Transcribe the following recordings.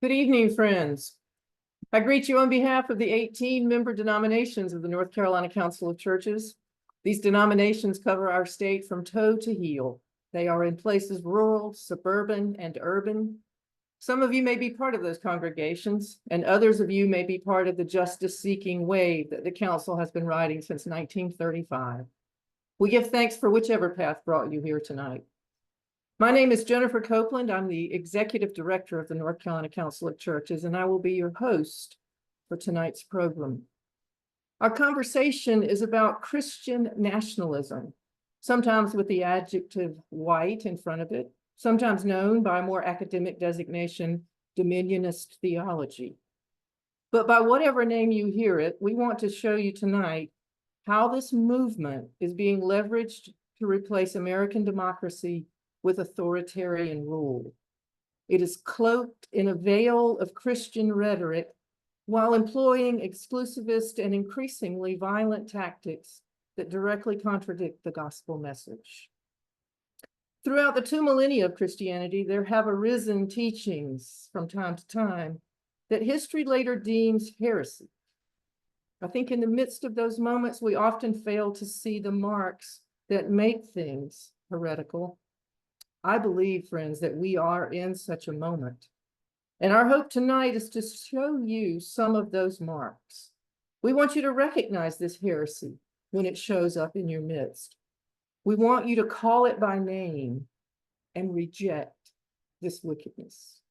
Good evening, friends. I greet you on behalf of the 18 member denominations of the North Carolina Council of Churches. These denominations cover our state from toe to heel. They are in places rural, suburban, and urban. Some of you may be part of those congregations, and others of you may be part of the justice-seeking wave that the council has been riding since 1935. We give thanks for whichever path brought you here tonight. My name is Jennifer Copeland. I'm the Executive Director of the North Carolina Council of Churches, and I will be your host for tonight's program. Our conversation is about Christian nationalism, sometimes with the adjective white in front of it, sometimes known by a more academic designation, dominionist theology. But by whatever name you hear it, we want to show you tonight how this movement is being leveraged to replace American democracy with authoritarian rule. It is cloaked in a veil of Christian rhetoric while employing exclusivist and increasingly violent tactics that directly contradict the gospel message. Throughout the 2 millennia of Christianity, there have arisen teachings from time to time that history later deems heresy. I think in the midst of those moments, we often fail to see the marks that make things heretical. I believe, friends, that we are in such a moment. And our hope tonight is to show you some of those marks. We want you to recognize this heresy when it shows up in your midst. We want you to call it by name and reject this wickedness.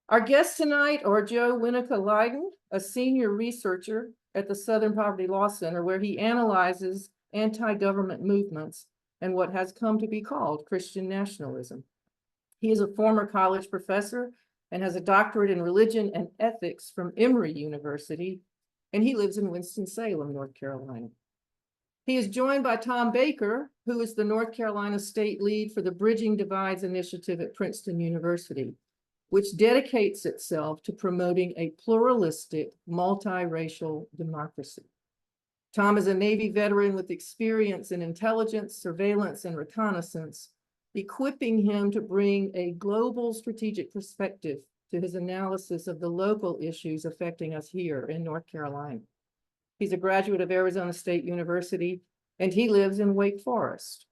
Our guests tonight are Joe Winnicke-Leiden, a senior researcher at the Southern Poverty Law Center, where he analyzes anti-government movements and what has come to be called Christian nationalism. He is a former college professor and has a doctorate in religion and ethics from Emory University, and he lives in Winston-Salem, North Carolina. He is joined by Tom Baker, who is the North Carolina State Lead for the Bridging Divides Initiative at Princeton University, which dedicates itself to promoting a pluralistic, multiracial democracy. Tom is a Navy veteran with experience in intelligence, surveillance, and reconnaissance, equipping him to bring a global strategic perspective to his analysis of the local issues affecting us here in North Carolina. He's a graduate of Arizona State University, and he lives in Wake Forest.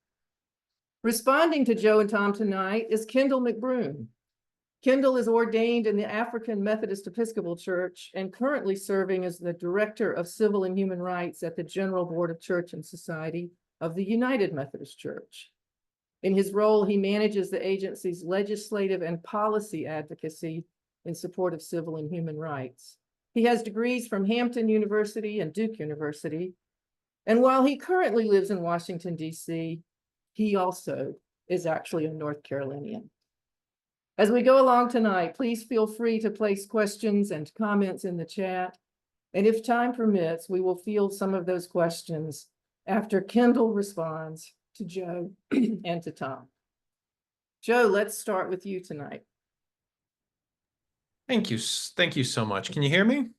Responding to Joe and Tom tonight is Kendall McBroom. Kendall is ordained in the African Methodist Episcopal Church and currently serving as the Director of Civil and Human Rights at the General Board of Church and Society of the United Methodist Church. In his role, he manages the agency's legislative and policy advocacy in support of civil and human rights. He has degrees from Hampton University and Duke University, and while he currently lives in Washington, D.C., he also is actually a North Carolinian. As we go along tonight, please feel free to place questions and comments in the chat. And if time permits, we will field some of those questions after Kendall responds to Joe and to Tom. Joe, let's start with you tonight. Thank you. Thank you so much. Can you hear me?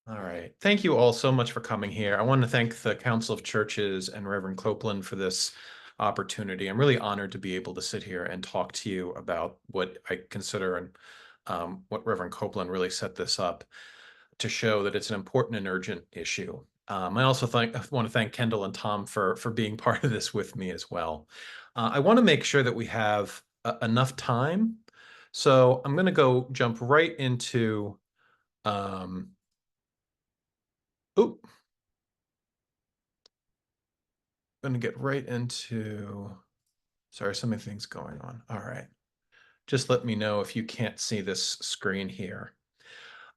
All right. Thank you all so much for coming here. I want to thank the Council of Churches and Reverend Copeland for this opportunity. I'm really honored to be able to sit here and talk to you about what I consider and what Reverend Copeland really set this up to show that it's an important and urgent issue. I also want to thank Kendall and Tom for being part of this with me as well. I want to make sure that we have enough time. So I'm going to jump right into going to get right into, sorry, so many things going on. All right. Just let me know if you can't see this screen here.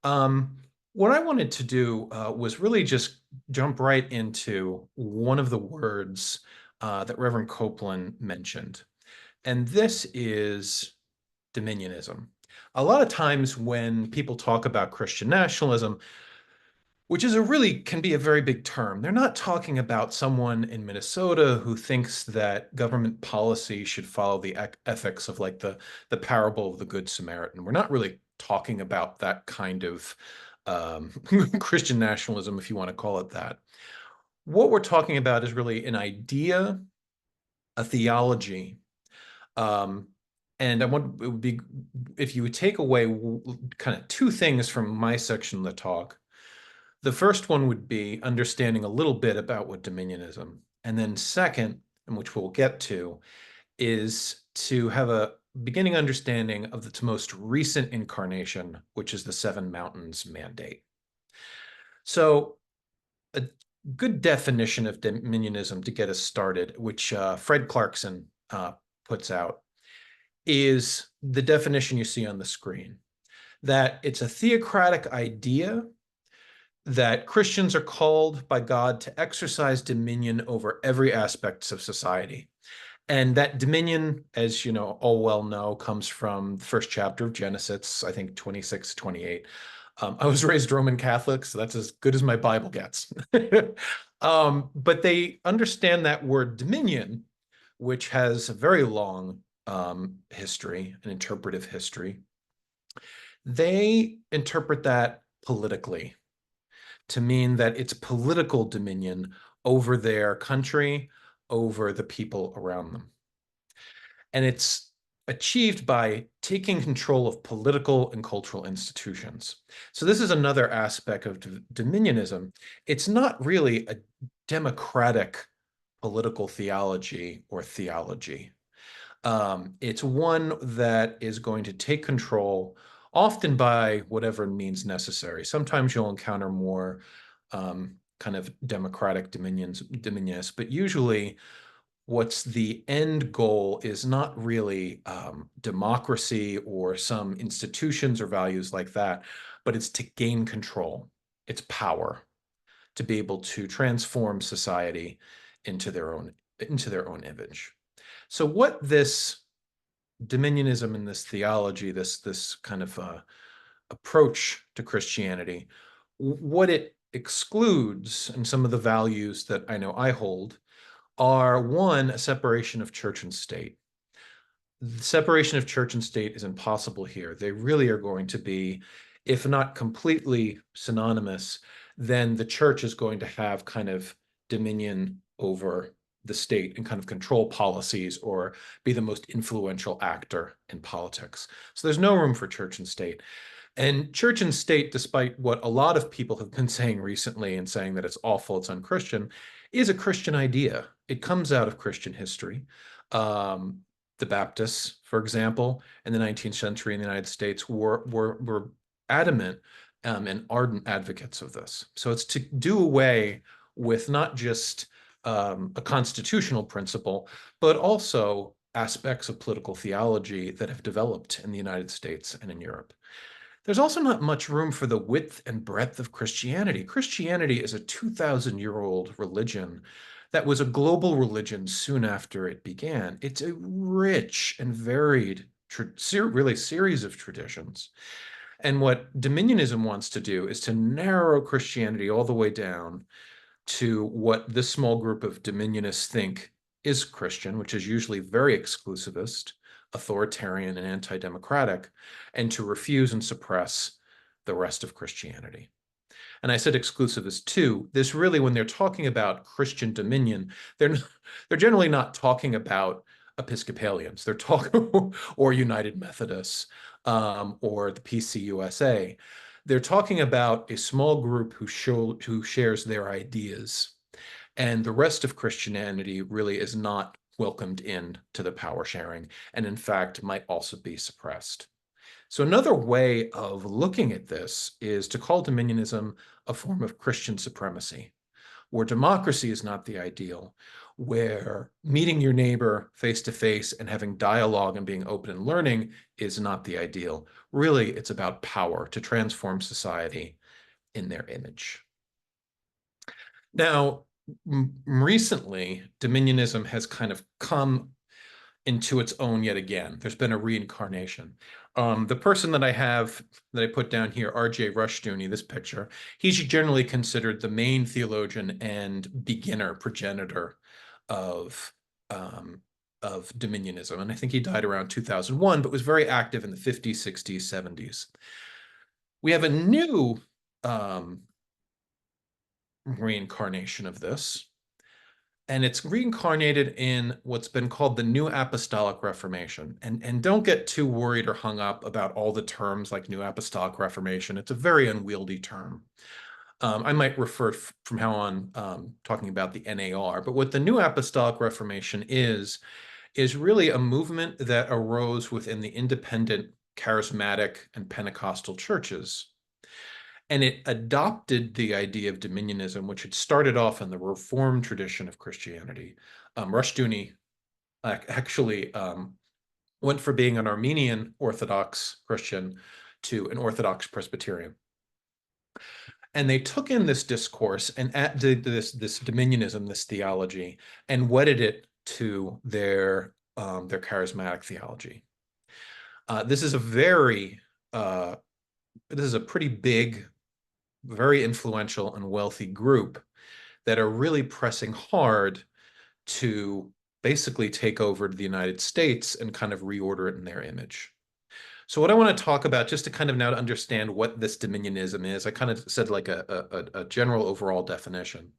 What I wanted to do was really just jump right into one of the words that Reverend Copeland mentioned. And this is dominionism. A lot of times when people talk about Christian nationalism, which is can be a very big term. They're not talking about someone in Minnesota who thinks that government policy should follow the ethics of like the parable of the Good Samaritan. We're not really talking about that kind of Christian nationalism, if you want to call it that. What we're talking about is really an idea, a theology, And it would be, if you would take away kind of two things from my section of the talk. The first one would be understanding a little bit about what dominionism, and then second, and which we'll get to, is to have a beginning understanding of its most recent incarnation, which is the Seven Mountains Mandate. So a good definition of dominionism to get us started, which Fred Clarkson puts out, is the definition you see on the screen, that it's a theocratic idea that Christians are called by God to exercise dominion over every aspect of society. And that dominion, as you know, all well know, comes from the first chapter of Genesis, I think 26, 28. I was raised Roman Catholic, so that's as good as my Bible gets. But they understand that word dominion, which has a very long history, an interpretive history. They interpret that politically to mean that it's political dominion over their country, over the people around them. And it's achieved by taking control of political and cultural institutions. So this is another aspect of dominionism. It's not really a democratic political theology or theology. It's one that is going to take control, often by whatever means necessary. Sometimes you'll encounter more kind of democratic dominionists, but usually what's the end goal is not really democracy or some institutions or values like that, but it's to gain control. It's power to be able to transform society into their own image. So what this dominionism and this theology, this kind of approach to Christianity, what it excludes, and some of the values that I know I hold, are one, a separation of church and state. The separation of church and state is impossible here. They really are going to be, if not completely synonymous, then the church is going to have kind of dominion over the state and kind of control policies or be the most influential actor in politics. So there's no room for church and state. And church and state, despite what a lot of people have been saying recently and saying that it's awful, it's unchristian, is a Christian idea. It comes out of Christian history. The Baptists, for example, in the 19th century in the United States were adamant and ardent advocates of this. So it's to do away with not just a constitutional principle, but also aspects of political theology that have developed in the United States and in Europe. There's also not much room for the width and breadth of Christianity. Christianity is a 2,000-year-old religion that was a global religion soon after it began. It's a rich and varied, really series of traditions. And what dominionism wants to do is to narrow Christianity all the way down to what this small group of dominionists think is Christian, which is usually very exclusivist, authoritarian, and anti-democratic, and to refuse and suppress the rest of Christianity. And I said exclusivist too. This really, when they're talking about Christian dominion, they're generally not talking about Episcopalians. They're talking or United Methodists or the PCUSA. They're talking about a small group who shares their ideas. And the rest of Christianity really is not welcomed in to the power sharing, and in fact might also be suppressed. So another way of looking at this is to call dominionism a form of Christian supremacy, where democracy is not the ideal, where meeting your neighbor face to face and having dialogue and being open and learning is not the ideal. Really, it's about power to transform society in their image. Now, recently, dominionism has kind of come into its own yet again. There's been a reincarnation. The person that I put down here, R.J. Rushdoony, this picture, he's generally considered the main theologian and progenitor of dominionism. And I think he died around 2001, but was very active in the 50s, 60s, 70s. We have a new reincarnation of this. and it's reincarnated in what's been called the New Apostolic Reformation. And don't get too worried or hung up about all the terms like New Apostolic Reformation. It's a very unwieldy term. I might refer from now on talking about the NAR, but what the New Apostolic Reformation is really a movement that arose within the independent, charismatic, and Pentecostal churches. And it adopted the idea of dominionism, which had started off in the Reformed tradition of Christianity. Rushdoony actually went from being an Armenian Orthodox Christian to an Orthodox Presbyterian. And they took in this discourse and this dominionism, this theology, and wedded it to their charismatic theology. This is a pretty big, very influential and wealthy group that are really pressing hard to basically take over the United States and kind of reorder it in their image. So what I want to talk about, just to kind of now to understand what this dominionism is, I kind of said like a general overall definition,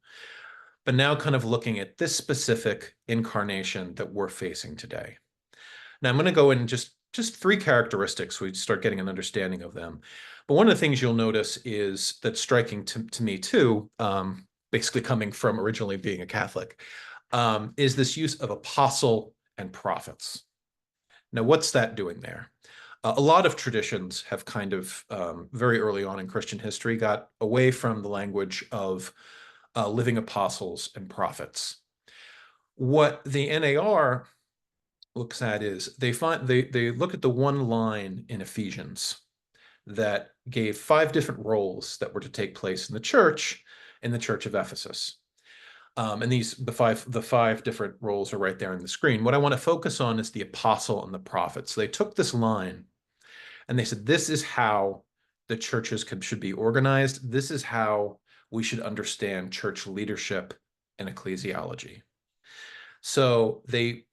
but now kind of looking at this specific incarnation that we're facing today. Now I'm going to go in just three characteristics so we start getting an understanding of them. But one of the things you'll notice is that's striking to me too, basically coming from originally being a Catholic, is this use of apostle and prophets. Now, what's that doing there? A lot of traditions have kind of very early on in Christian history got away from the language of living apostles and prophets. What the NAR looks at is they look at the one line in Ephesians that gave 5 different roles that were to take place in the church of Ephesus. And the five different roles are right there on the screen. What I want to focus on is the apostle and the prophet. So they took this line and they said, this is how the churches should be organized. This is how we should understand church leadership and ecclesiology. So the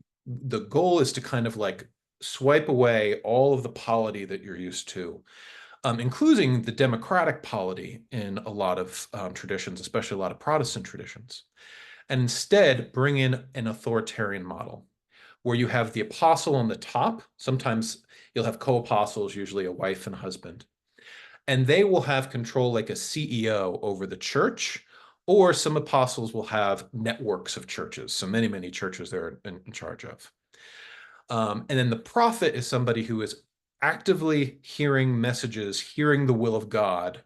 goal is to kind of like swipe away all of the polity that you're used to, including the democratic polity in a lot of traditions, especially a lot of Protestant traditions, and instead bring in an authoritarian model where you have the apostle on the top. Sometimes you'll have co-apostles, usually a wife and husband, and they will have control like a CEO over the church, or some apostles will have networks of churches. So many, many churches they're in charge of. And then the prophet is somebody who is actively hearing messages, hearing the will of God,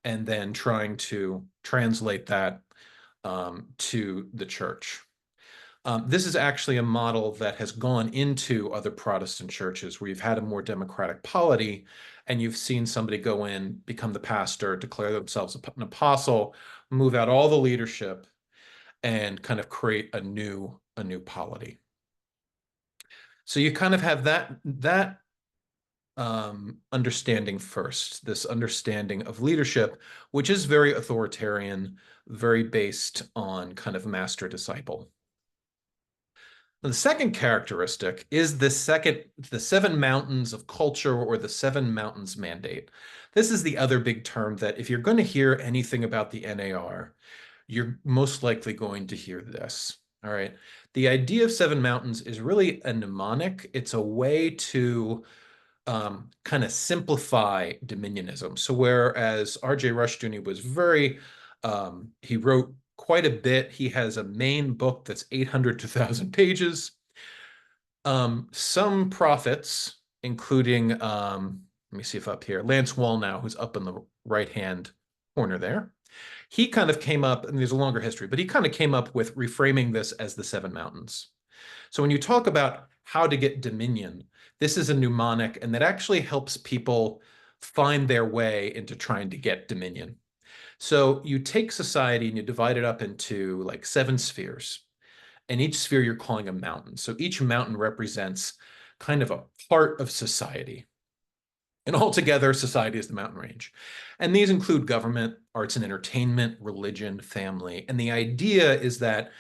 and then trying to translate that to the church. This is actually a model that has gone into other Protestant churches where you've had a more democratic polity and you've seen somebody go in, become the pastor, declare themselves an apostle, move out all the leadership, and kind of create a new polity. So you kind of have that understanding first, this understanding of leadership, which is very authoritarian, very based on kind of master-disciple. The second characteristic is the 7 mountains of culture, or the 7 mountains mandate. This is the other big term that if you're going to hear anything about the NAR, you're most likely going to hear this. All right. The idea of 7 mountains is really a mnemonic. It's a way to kind of simplify dominionism. So whereas R.J. Rushdoony was he wrote quite a bit. He has a main book that's 800 to 1,000 pages. Some prophets, including, let me see if up here, Lance Wallnau, who's up in the right-hand corner there, he kind of came up, and there's a longer history, but he kind of came up with reframing this as the 7 mountains. So when you talk about how to get dominion, this is a mnemonic, and that actually helps people find their way into trying to get dominion. So you take society and you divide it up into like 7 spheres, and each sphere you're calling a mountain. So each mountain represents kind of a part of society. And altogether, society is the mountain range. And these include government, arts and entertainment, religion, family. And the idea is that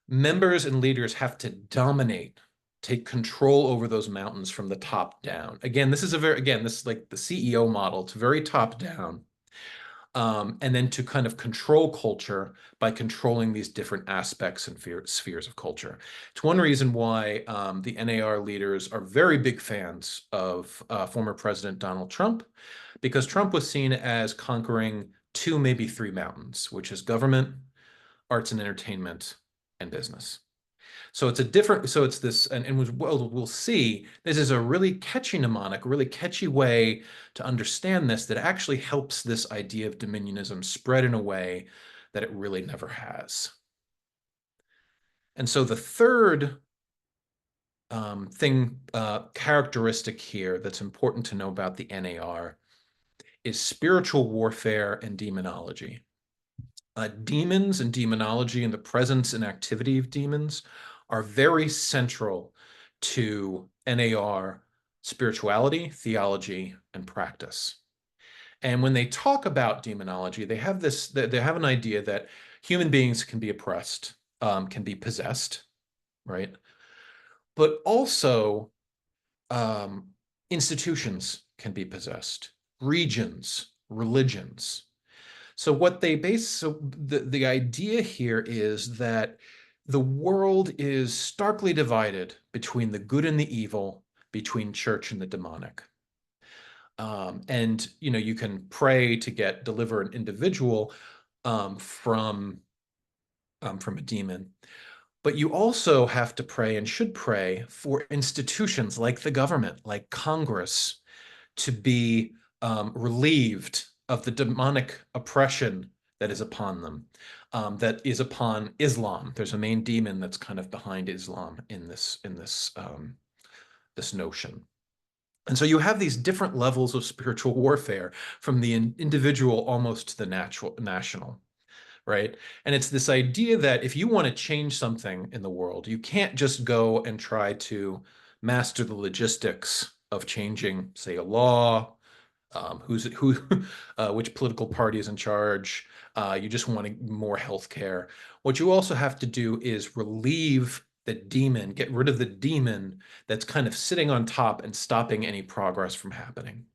members and leaders have to dominate, take control over those mountains from the top down. Again, this is like the CEO model. It's very top down. and then to kind of control culture by controlling these different aspects and spheres of culture. It's one reason why the NAR leaders are very big fans of former President Donald Trump, because Trump was seen as conquering two, maybe three mountains, which is government, arts and entertainment, and business. So it's a different, so it's this, and we'll see, this is a really catchy mnemonic, a really catchy way to understand this that actually helps this idea of dominionism spread in a way that it really never has. And so the third characteristic here that's important to know about the NAR is spiritual warfare and demonology. Demons and demonology and the presence and activity of demons are very central to NAR spirituality, theology, and practice. And when they talk about demonology, they have an idea that human beings can be oppressed, can be possessed, right? But also institutions can be possessed, regions, religions. So the idea here is that the world is starkly divided between the good and the evil, between church and the demonic. And you can pray to deliver an individual from a demon, but you also have to pray and should pray for institutions like the government, like Congress, to be relieved of the demonic oppression that is upon them, that is upon Islam. There's a main demon that's kind of behind Islam in this notion. And so you have these different levels of spiritual warfare, from the individual almost to the national, right? And it's this idea that if you want to change something in the world, you can't just go and try to master the logistics of changing, say, a law, which political party is in charge. You just want more health care. What you also have to do is relieve the demon, get rid of the demon that's kind of sitting on top and stopping any progress from happening.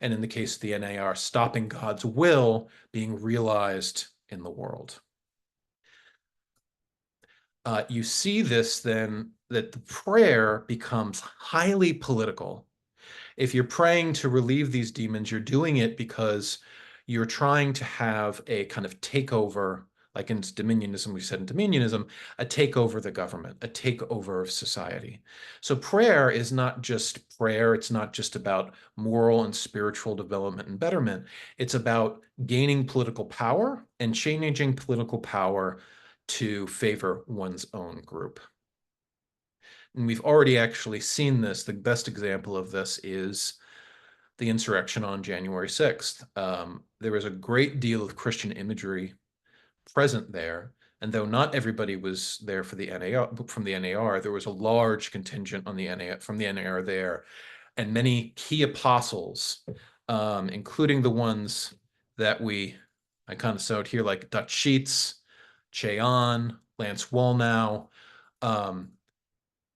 And in the case of the NAR, stopping God's will being realized in the world. You see this then, that the prayer becomes highly political. If you're praying to relieve these demons, you're doing it because you're trying to have a kind of takeover, like in dominionism, we said in dominionism, a takeover of the government, a takeover of society. So prayer is not just prayer. It's not just about moral and spiritual development and betterment. It's about gaining political power and changing political power to favor one's own group. And we've already actually seen this. The best example of this is the insurrection on January 6th. There was a great deal of Christian imagery present there. And though not everybody was there for the NAR, from the NAR, there was a large contingent on the NAR, from the NAR there. And many key apostles, including the ones that I kind of showed here, like Dutch Sheets, Cheon, Lance Wallnau,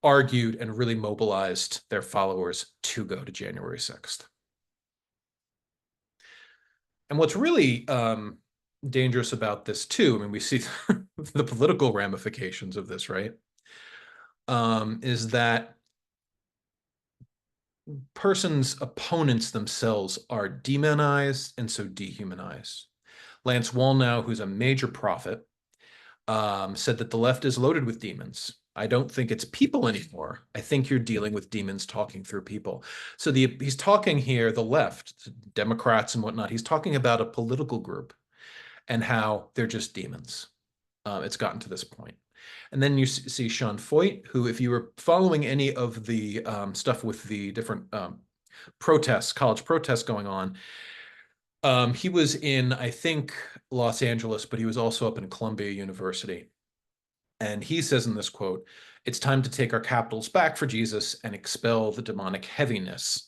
argued and really mobilized their followers to go to January 6th. And what's really dangerous about this too, I mean, we see the political ramifications of this, right? Is that persons' opponents themselves are demonized and so dehumanized. Lance Wallnau, who's a major prophet, said that the left is loaded with demons. I don't think it's people anymore. I think you're dealing with demons talking through people. So he's talking here, the left, Democrats and whatnot, he's talking about a political group and how they're just demons. It's gotten to this point. And then you see Sean Feucht, who, if you were following any of the stuff with the different protests, college protests going on, he was in, I think, Los Angeles, but he was also up in Columbia University. And he says in this quote, "It's time to take our capitals back for Jesus and expel the demonic heaviness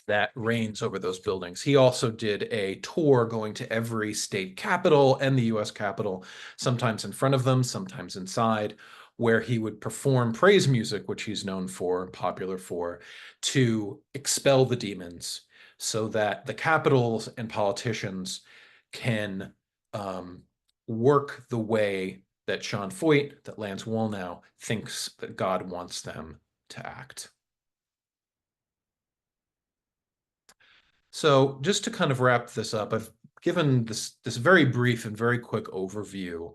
that reigns over those buildings." He also did a tour going to every state capital and the US Capitol, sometimes in front of them, sometimes inside, where he would perform praise music, which he's known for, popular for, to expel the demons so that the capitals and politicians can work the way that Sean Foyt, that Lance Wallnau thinks that God wants them to act. So just to kind of wrap this up, I've given this very brief and very quick overview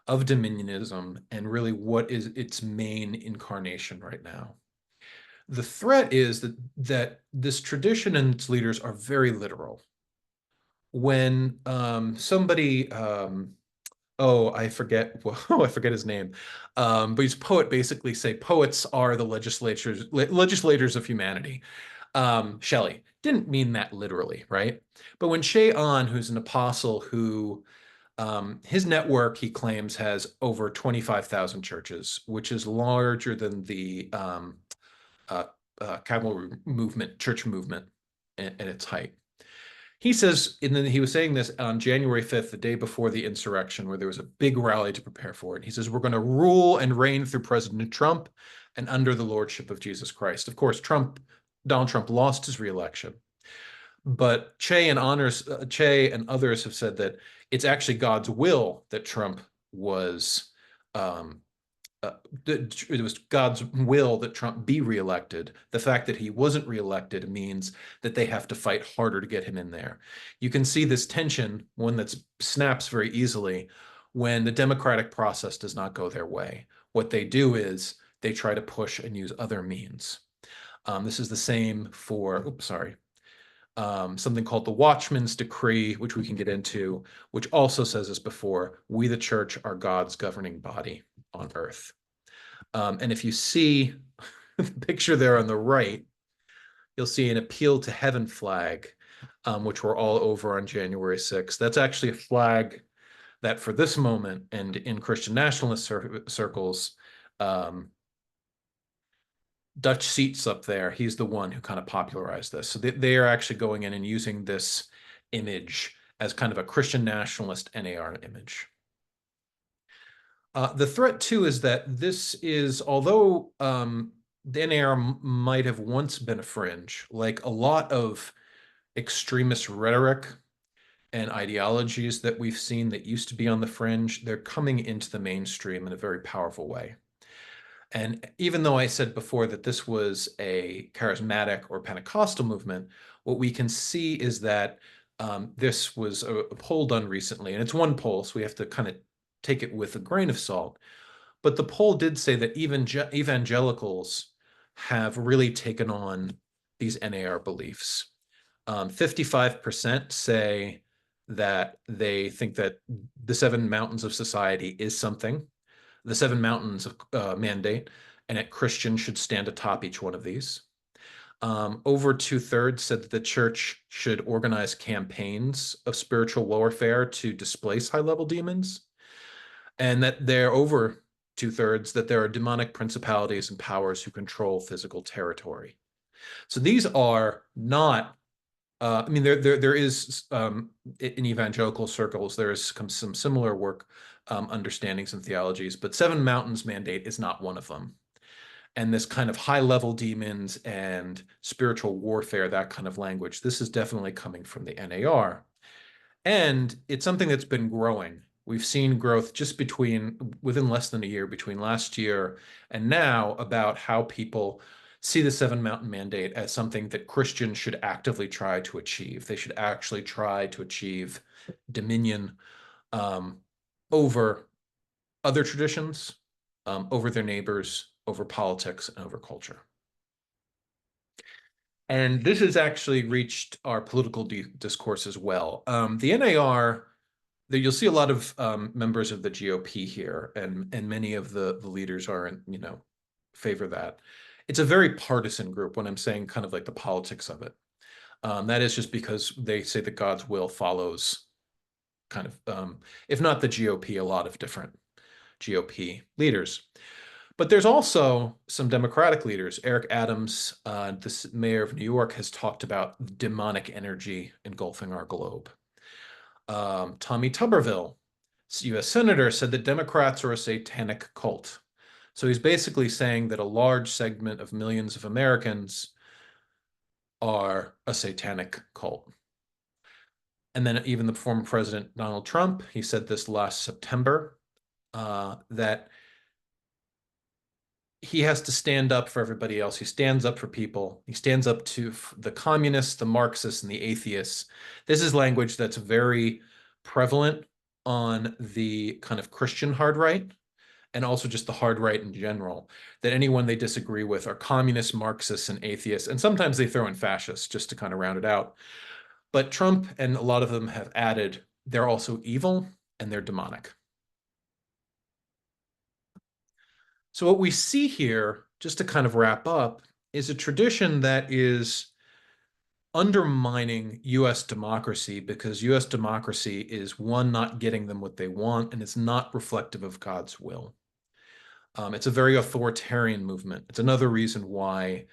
of dominionism and really what is its main incarnation right now. The threat is that this tradition and its leaders are very literal. When somebody I forget I forget his name, but he's a poet, basically say poets are the legislators of humanity. Shelley didn't mean that literally, right? But when Che Ahn, who's an apostle who his network, he claims, has over 25,000 churches, which is larger than the Catholic movement, church movement at its height. He says, and then he was saying this on January 5th, the day before the insurrection, where there was a big rally to prepare for it. He says, we're going to rule and reign through President Trump and under the lordship of Jesus Christ. Of course, Donald Trump lost his reelection. But Che and others have said that it's actually God's will that Trump was it was God's will that Trump be reelected. The fact that he wasn't reelected means that they have to fight harder to get him in there. You can see this tension, one that snaps very easily when the democratic process does not go their way. What they do is they try to push and use other means. This is the same for, something called the Watchman's Decree, which we can get into, which also says this before, we the church are God's governing body on earth. And if you see the picture there on the right, you'll see an appeal to heaven flag, which we're all over on January 6th. That's actually a flag that for this moment and in Christian nationalist circles, Dutch Seats up there, he's the one who kind of popularized this. So they are actually going in and using this image as kind of a Christian nationalist NAR image. The threat, too, is that this is, although the NAR might have once been a fringe, like a lot of extremist rhetoric and ideologies that we've seen that used to be on the fringe, they're coming into the mainstream in a very powerful way. And even though I said before that this was a charismatic or Pentecostal movement, what we can see is that this was a poll done recently, and it's one poll, so we have to kind of take it with a grain of salt. But the poll did say that even evangelicals have really taken on these NAR beliefs. 55% say that they think that the seven mountains of society is something, the seven mountains of mandate, and that Christians should stand atop each one of these. Over 2/3 said that the church should organize campaigns of spiritual warfare to displace high-level demons, and that they're over 2/3 that there are demonic principalities and powers who control physical territory. So these are not I mean, there is in evangelical circles, there is some similar work, understandings and theologies, but Seven Mountains Mandate is not one of them. And this kind of high-level demons and spiritual warfare, that kind of language, this is definitely coming from the NAR. And it's something that's been growing. We've seen growth just within less than a year between last year and now about how people see the Seven Mountain Mandate as something that Christians should actively try to achieve. They should actually try to achieve dominion over other traditions, over their neighbors, over politics, and over culture. And this has actually reached our political discourse as well. The NAR, you'll see a lot of members of the GOP here, and many of the leaders are in, favor that. It's a very partisan group when I'm saying kind of like the politics of it. That is just because they say that God's will follows kind of, if not the GOP, a lot of different GOP leaders. But there's also some Democratic leaders. Eric Adams, the mayor of New York, has talked about demonic energy engulfing our globe. Tommy Tuberville, U.S. Senator, said that Democrats are a satanic cult. So he's basically saying that a large segment of millions of Americans are a satanic cult. And then even the former president, Donald Trump, he said this last September, that he has to stand up for everybody else. He stands up for people. He stands up to the communists, the Marxists, and the atheists. This is language that's very prevalent on the kind of Christian hard right, and also just the hard right in general, that anyone they disagree with are communists, Marxists, and atheists. And sometimes they throw in fascists just to kind of round it out. But Trump and a lot of them have added, they're also evil and they're demonic. So what we see here, just to kind of wrap up, is a tradition that is undermining US democracy, because US democracy is, one, not getting them what they want, and it's not reflective of God's will. It's a very authoritarian movement. It's another reason why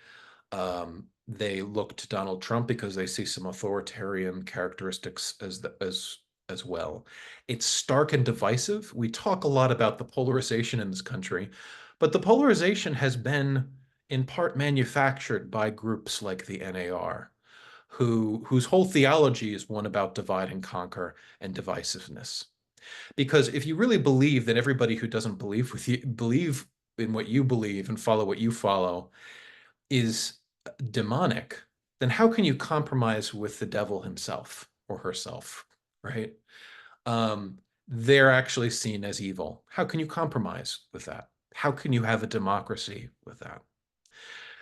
they look to Donald Trump, because they see some authoritarian characteristics as well. It's stark and divisive. We talk a lot about the polarization in this country, but the polarization has been in part manufactured by groups like the NAR, whose whole theology is one about divide and conquer and divisiveness. Because if you really believe that everybody who doesn't believe in what you believe and follow what you follow is demonic, then how can you compromise with the devil himself or herself, right? They're actually seen as evil. How can you compromise with that? How can you have a democracy with that?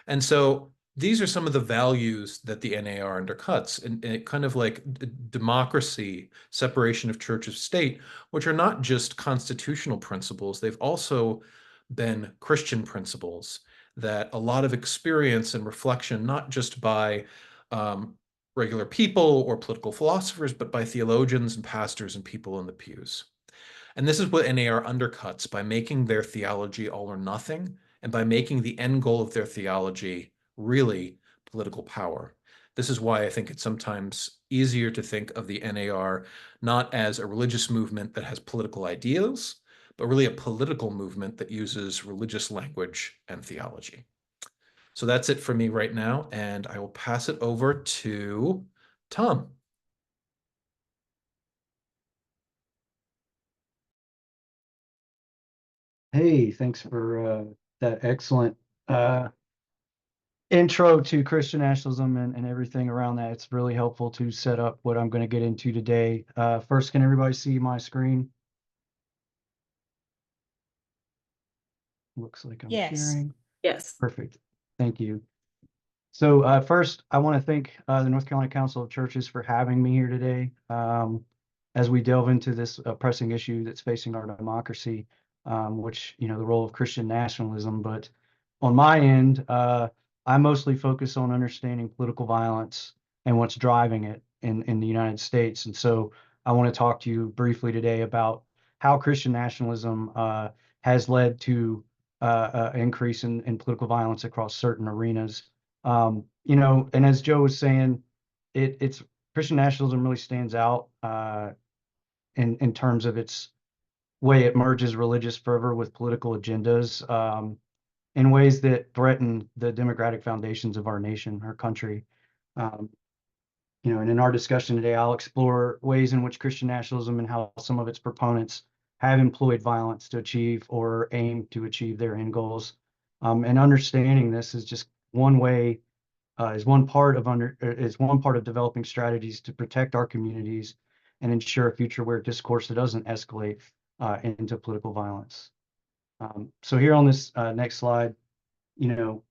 And so these are some of the values that the NAR undercuts, and kind of like democracy, separation of church of state, which are not just constitutional principles, they've also been Christian principles that a lot of experience and reflection, not just by regular people or political philosophers, but by theologians and pastors and people in the pews. And this is what NAR undercuts by making their theology all or nothing, and by making the end goal of their theology really political power. This is why I think it's sometimes easier to think of the NAR not as a religious movement that has political ideals, but really a political movement that uses religious language and theology. So that's it for me right now, and I will pass it over to Tom. Hey, thanks for that excellent uh, intro to Christian nationalism and everything around that. It's really helpful to set up what I'm going to get into today. First, can everybody see my screen? Looks like I'm Yes. sharing. Yes. Perfect. Thank you. So first, I want to thank the North Carolina Council of Churches for having me here today as we delve into this pressing issue that's facing our democracy, which, you know, the role of Christian nationalism. But on my end, I mostly focus on understanding political violence and what's driving it in the United States. And so I want to talk to you briefly today about how Christian nationalism has led to increase in political violence across certain arenas. You know, and as Joe was saying, it's Christian nationalism really stands out in terms of its way it merges religious fervor with political agendas in ways that threaten the democratic foundations of our nation, our country. Um, you know, and in our discussion today, I'll explore ways in which Christian nationalism and how some of its proponents have employed violence to achieve or aim to achieve their end goals. And understanding this is just one way is one part of developing strategies to protect our communities and ensure a future where discourse doesn't escalate into political violence. So here on this next slide, you know,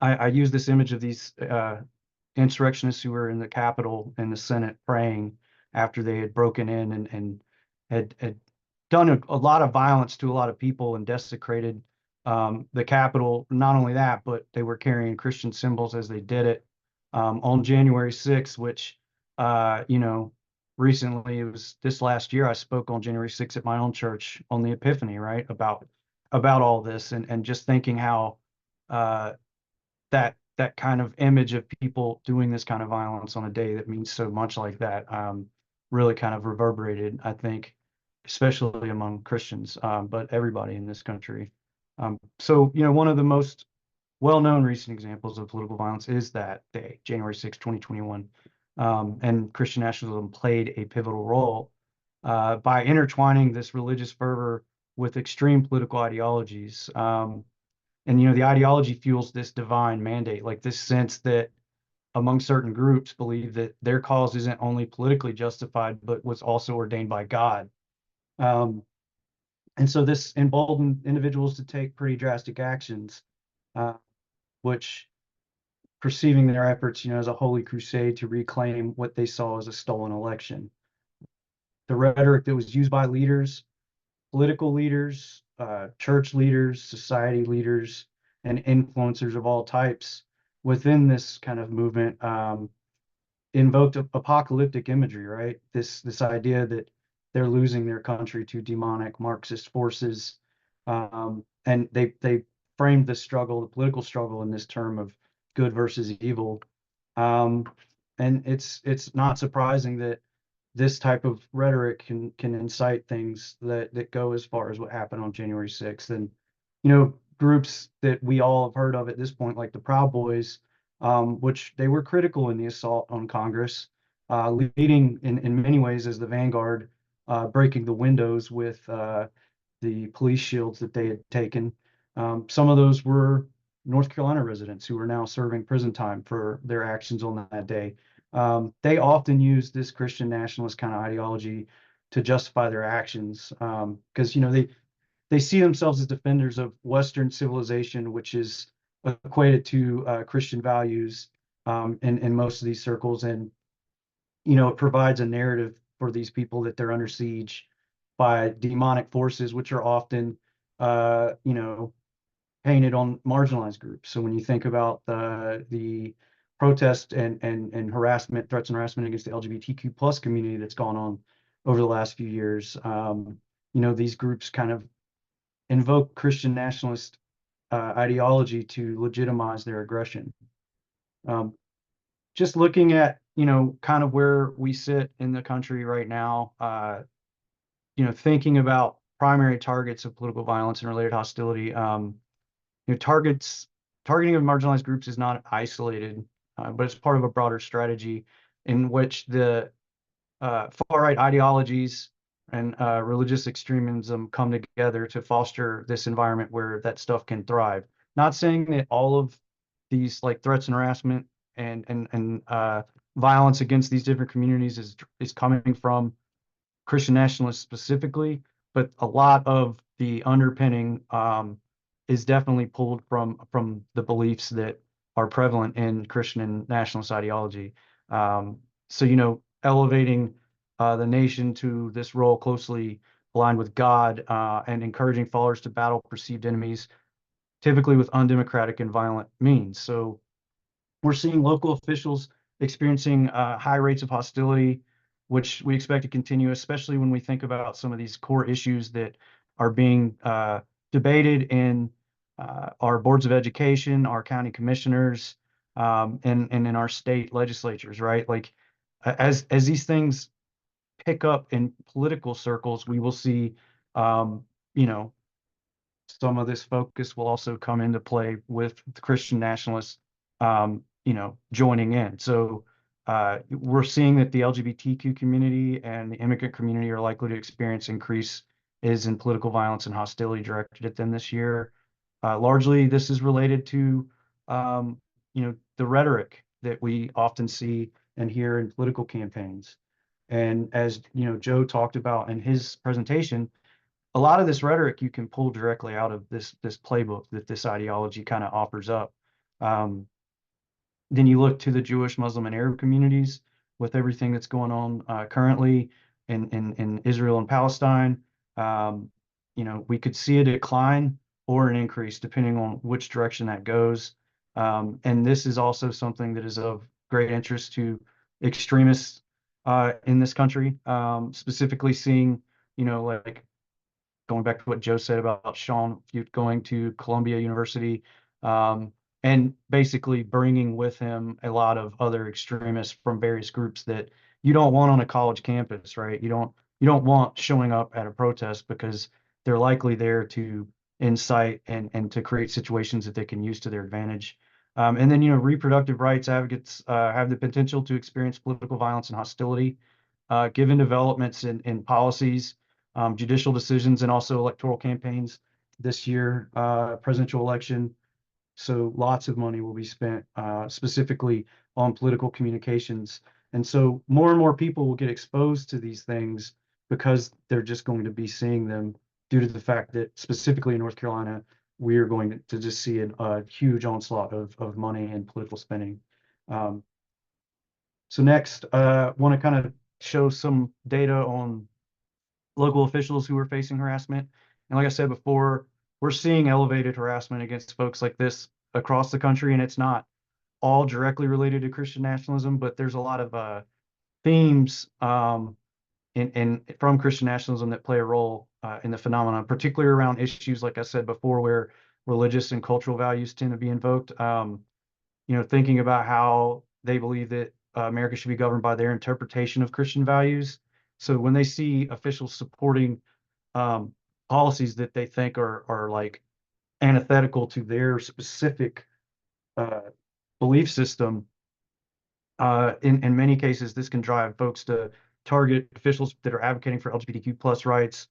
I use this image of these insurrectionists who were in the Capitol and the Senate praying after they had broken in and had done a lot of violence to a lot of people and desecrated the Capitol. Not only that, but they were carrying Christian symbols as they did it. On January 6th, which, you know, recently, it was this last year, I spoke on January 6th at my own church on the Epiphany, right? About all this and just thinking how uh, that kind of image of people doing this kind of violence on a day that means so much like that really kind of reverberated, I think, especially among Christians, but everybody in this country. So, you know, one of the most well-known recent examples of political violence is that day, January 6, 2021. and Christian nationalism played a pivotal role by intertwining this religious fervor with extreme political ideologies. And the ideology fuels this divine mandate, like this sense that among certain groups believe that their cause isn't only politically justified, but was also ordained by God. Um, and so this emboldened individuals to take pretty drastic actions, uh, which perceiving their efforts, as a holy crusade to reclaim what they saw as a stolen election. The rhetoric that was used by leaders, political leaders, church leaders, society leaders, and influencers of all types within this kind of movement invoked apocalyptic imagery, right? This idea that they're losing their country to demonic Marxist forces, and they framed the struggle, the political struggle, in this term of good versus evil. Um, and it's not surprising that this type of rhetoric can incite things that go as far as what happened on January 6th. And groups that we all have heard of at this point, like the Proud Boys, which they were critical in the assault on Congress, leading in many ways as the vanguard, breaking the windows with the police shields that they had taken. Some of those were North Carolina residents who are now serving prison time for their actions on that day. They often use this Christian nationalist kind of ideology to justify their actions because they see themselves as defenders of Western civilization, which is equated to Christian values in most of these circles, and it provides a narrative for these people that they're under siege by demonic forces, which are often painted on marginalized groups. So when you think about the protest and harassment, threats and harassment against the LGBTQ plus community that's gone on over the last few years, these groups kind of invoke Christian nationalist ideology to legitimize their aggression. Um, just looking at, kind of where we sit in the country right now, thinking about primary targets of political violence and related hostility, targeting of marginalized groups is not isolated, but it's part of a broader strategy in which the far-right ideologies and religious extremism come together to foster this environment where that stuff can thrive. Not saying that all of these like threats and harassment and violence against these different communities is coming from Christian nationalists specifically, but a lot of the underpinning is definitely pulled from the beliefs that are prevalent in Christian and nationalist ideology. So elevating the nation to this role closely aligned with God and encouraging followers to battle perceived enemies, typically with undemocratic and violent means. So we're seeing local officials experiencing high rates of hostility, which we expect to continue, especially when we think about some of these core issues that are being debated in our boards of education, our county commissioners, and in our state legislatures, right? Like as these things pick up in political circles, we will see, um, you know, some of this focus will also come into play with the Christian nationalists, joining in. So we're seeing that the LGBTQ community and the immigrant community are likely to experience increase is in political violence and hostility directed at them this year. Largely, this is related to, the rhetoric that we often see and hear in political campaigns. And as Joe talked about in his presentation, a lot of this rhetoric you can pull directly out of this playbook that this ideology kind of offers up. Um, then you look to the Jewish, Muslim, and Arab communities with everything that's going on currently in Israel and Palestine. We could see a decline or an increase depending on which direction that goes. And this is also something that is of great interest to extremists in this country, specifically seeing, like going back to what Joe said about Sean going to Columbia University, and basically bringing with him a lot of other extremists from various groups that you don't want on a college campus, right? You don't want showing up at a protest because they're likely there to incite and to create situations that they can use to their advantage. And then, reproductive rights advocates have the potential to experience political violence and hostility, given developments in policies, judicial decisions, and also electoral campaigns this year, presidential election. So lots of money will be spent specifically on political communications. And so more and more people will get exposed to these things because they're just going to be seeing them due to the fact that specifically in North Carolina, we are going to just see a huge onslaught of money and political spending. Um, so next, want to kind of show some data on local officials who are facing harassment. And like I said before, we're seeing elevated harassment against folks like this across the country, and it's not all directly related to Christian nationalism, but there's a lot of themes from Christian nationalism that play a role in the phenomenon, particularly around issues, like I said before, where religious and cultural values tend to be invoked. Thinking about how they believe that America should be governed by their interpretation of Christian values. So when they see officials supporting um, policies that they think are like antithetical to their specific uh, belief system, in many cases, this can drive folks to target officials that are advocating for LGBTQ plus rights,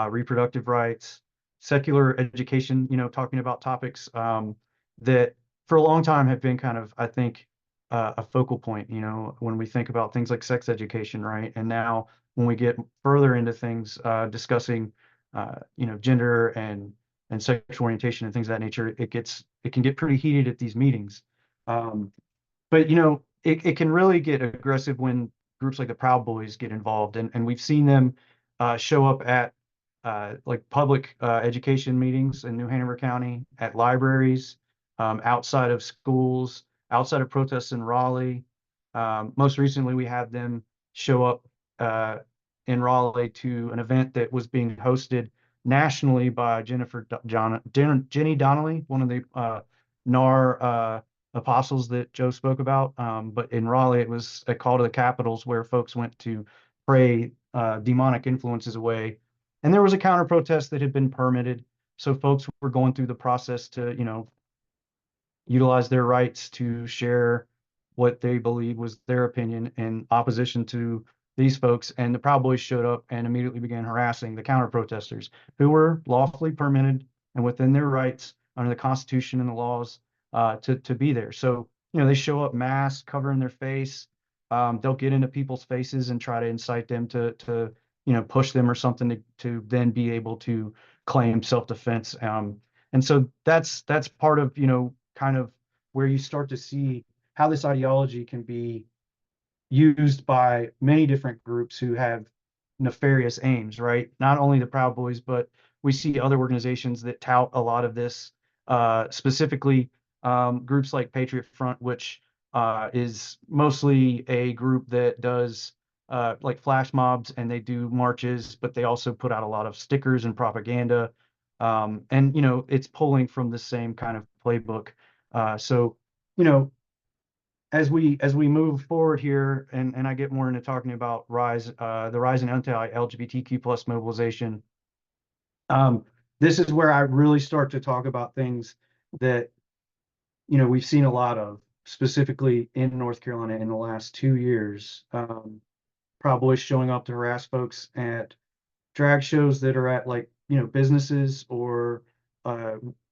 reproductive rights, secular education, talking about topics that for a long time have been kind of, I think, a focal point, when we think about things like sex education, right? And now when we get further into things discussing, gender and sexual orientation and things of that nature, it can get pretty heated at these meetings. But it can really get aggressive when groups like the Proud Boys get involved, and we've seen them show up at like public education meetings in New Hanover County, at libraries, outside of schools, outside of protests in Raleigh. Most recently, we had them show up in Raleigh to an event that was being hosted nationally by Jenny Donnelly, one of the NAR apostles that Joe spoke about. But in Raleigh, it was a call to the capitals where folks went to pray demonic influences away. And there was a counter protest that had been permitted. So folks were going through the process to, utilize their rights to share what they believe was their opinion in opposition to these folks. And the Proud Boys showed up and immediately began harassing the counter protesters who were lawfully permitted and within their rights under the Constitution and the laws to be there. So, they show up masked, covering their face. They'll get into people's faces and try to incite them to push them or something to then be able to claim self-defense. And so that's part of, kind of where you start to see how this ideology can be used by many different groups who have nefarious aims, right? Not only the Proud Boys, but we see other organizations that tout a lot of this, specifically groups like Patriot Front, which is mostly a group that does like flash mobs and they do marches, but they also put out a lot of stickers and propaganda. And, it's pulling from the same kind of playbook. So, you know, as we move forward here, and I get more into talking about the rise in anti-LGBTQ plus mobilization, this is where I really start to talk about things that we've seen a lot of, specifically in North Carolina in the last 2 years. Proud Boys showing up to harass folks at drag shows that are at, like, businesses, or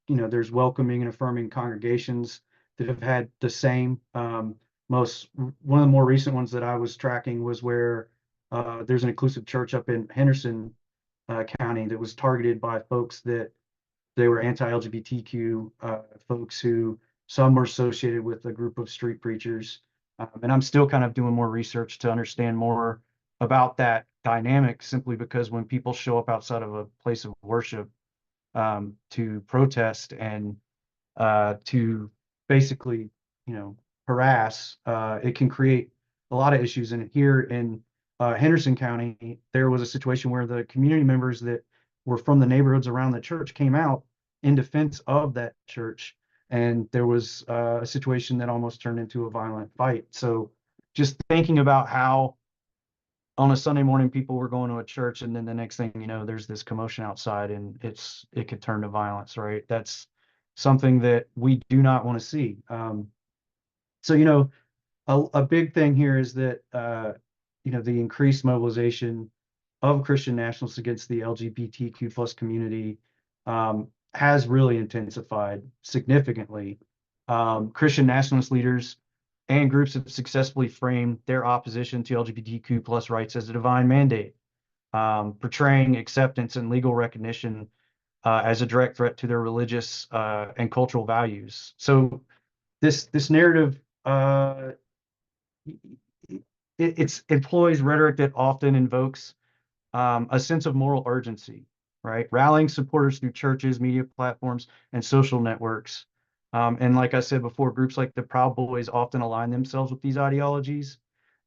there's welcoming and affirming congregations that have had the same. One of the more recent ones that I was tracking was where there's an inclusive church up in Henderson County that was targeted by folks that they were anti-LGBTQ folks who some were associated with a group of street preachers. And I'm still kind of doing more research to understand more about that dynamic, simply because when people show up outside of a place of worship to protest and to basically, harass, it can create a lot of issues. And here in Henderson County, there was a situation where the community members that were from the neighborhoods around the church came out in defense of that church. And there was a situation that almost turned into a violent fight. So just thinking about how on a Sunday morning people were going to a church, and then the next thing you know, there's this commotion outside, and it could turn to violence, right? That's something that we do not want to see. So, a big thing here is that, the increased mobilization of Christian nationalists against the LGBTQ plus community has really intensified significantly. Christian nationalist leaders and groups have successfully framed their opposition to LGBTQ plus rights as a divine mandate, portraying acceptance and legal recognition as a direct threat to their religious and cultural values. So this narrative it employs rhetoric that often invokes a sense of moral urgency, right? Rallying supporters through churches, media platforms, and social networks. And like I said before, groups like the Proud Boys often align themselves with these ideologies,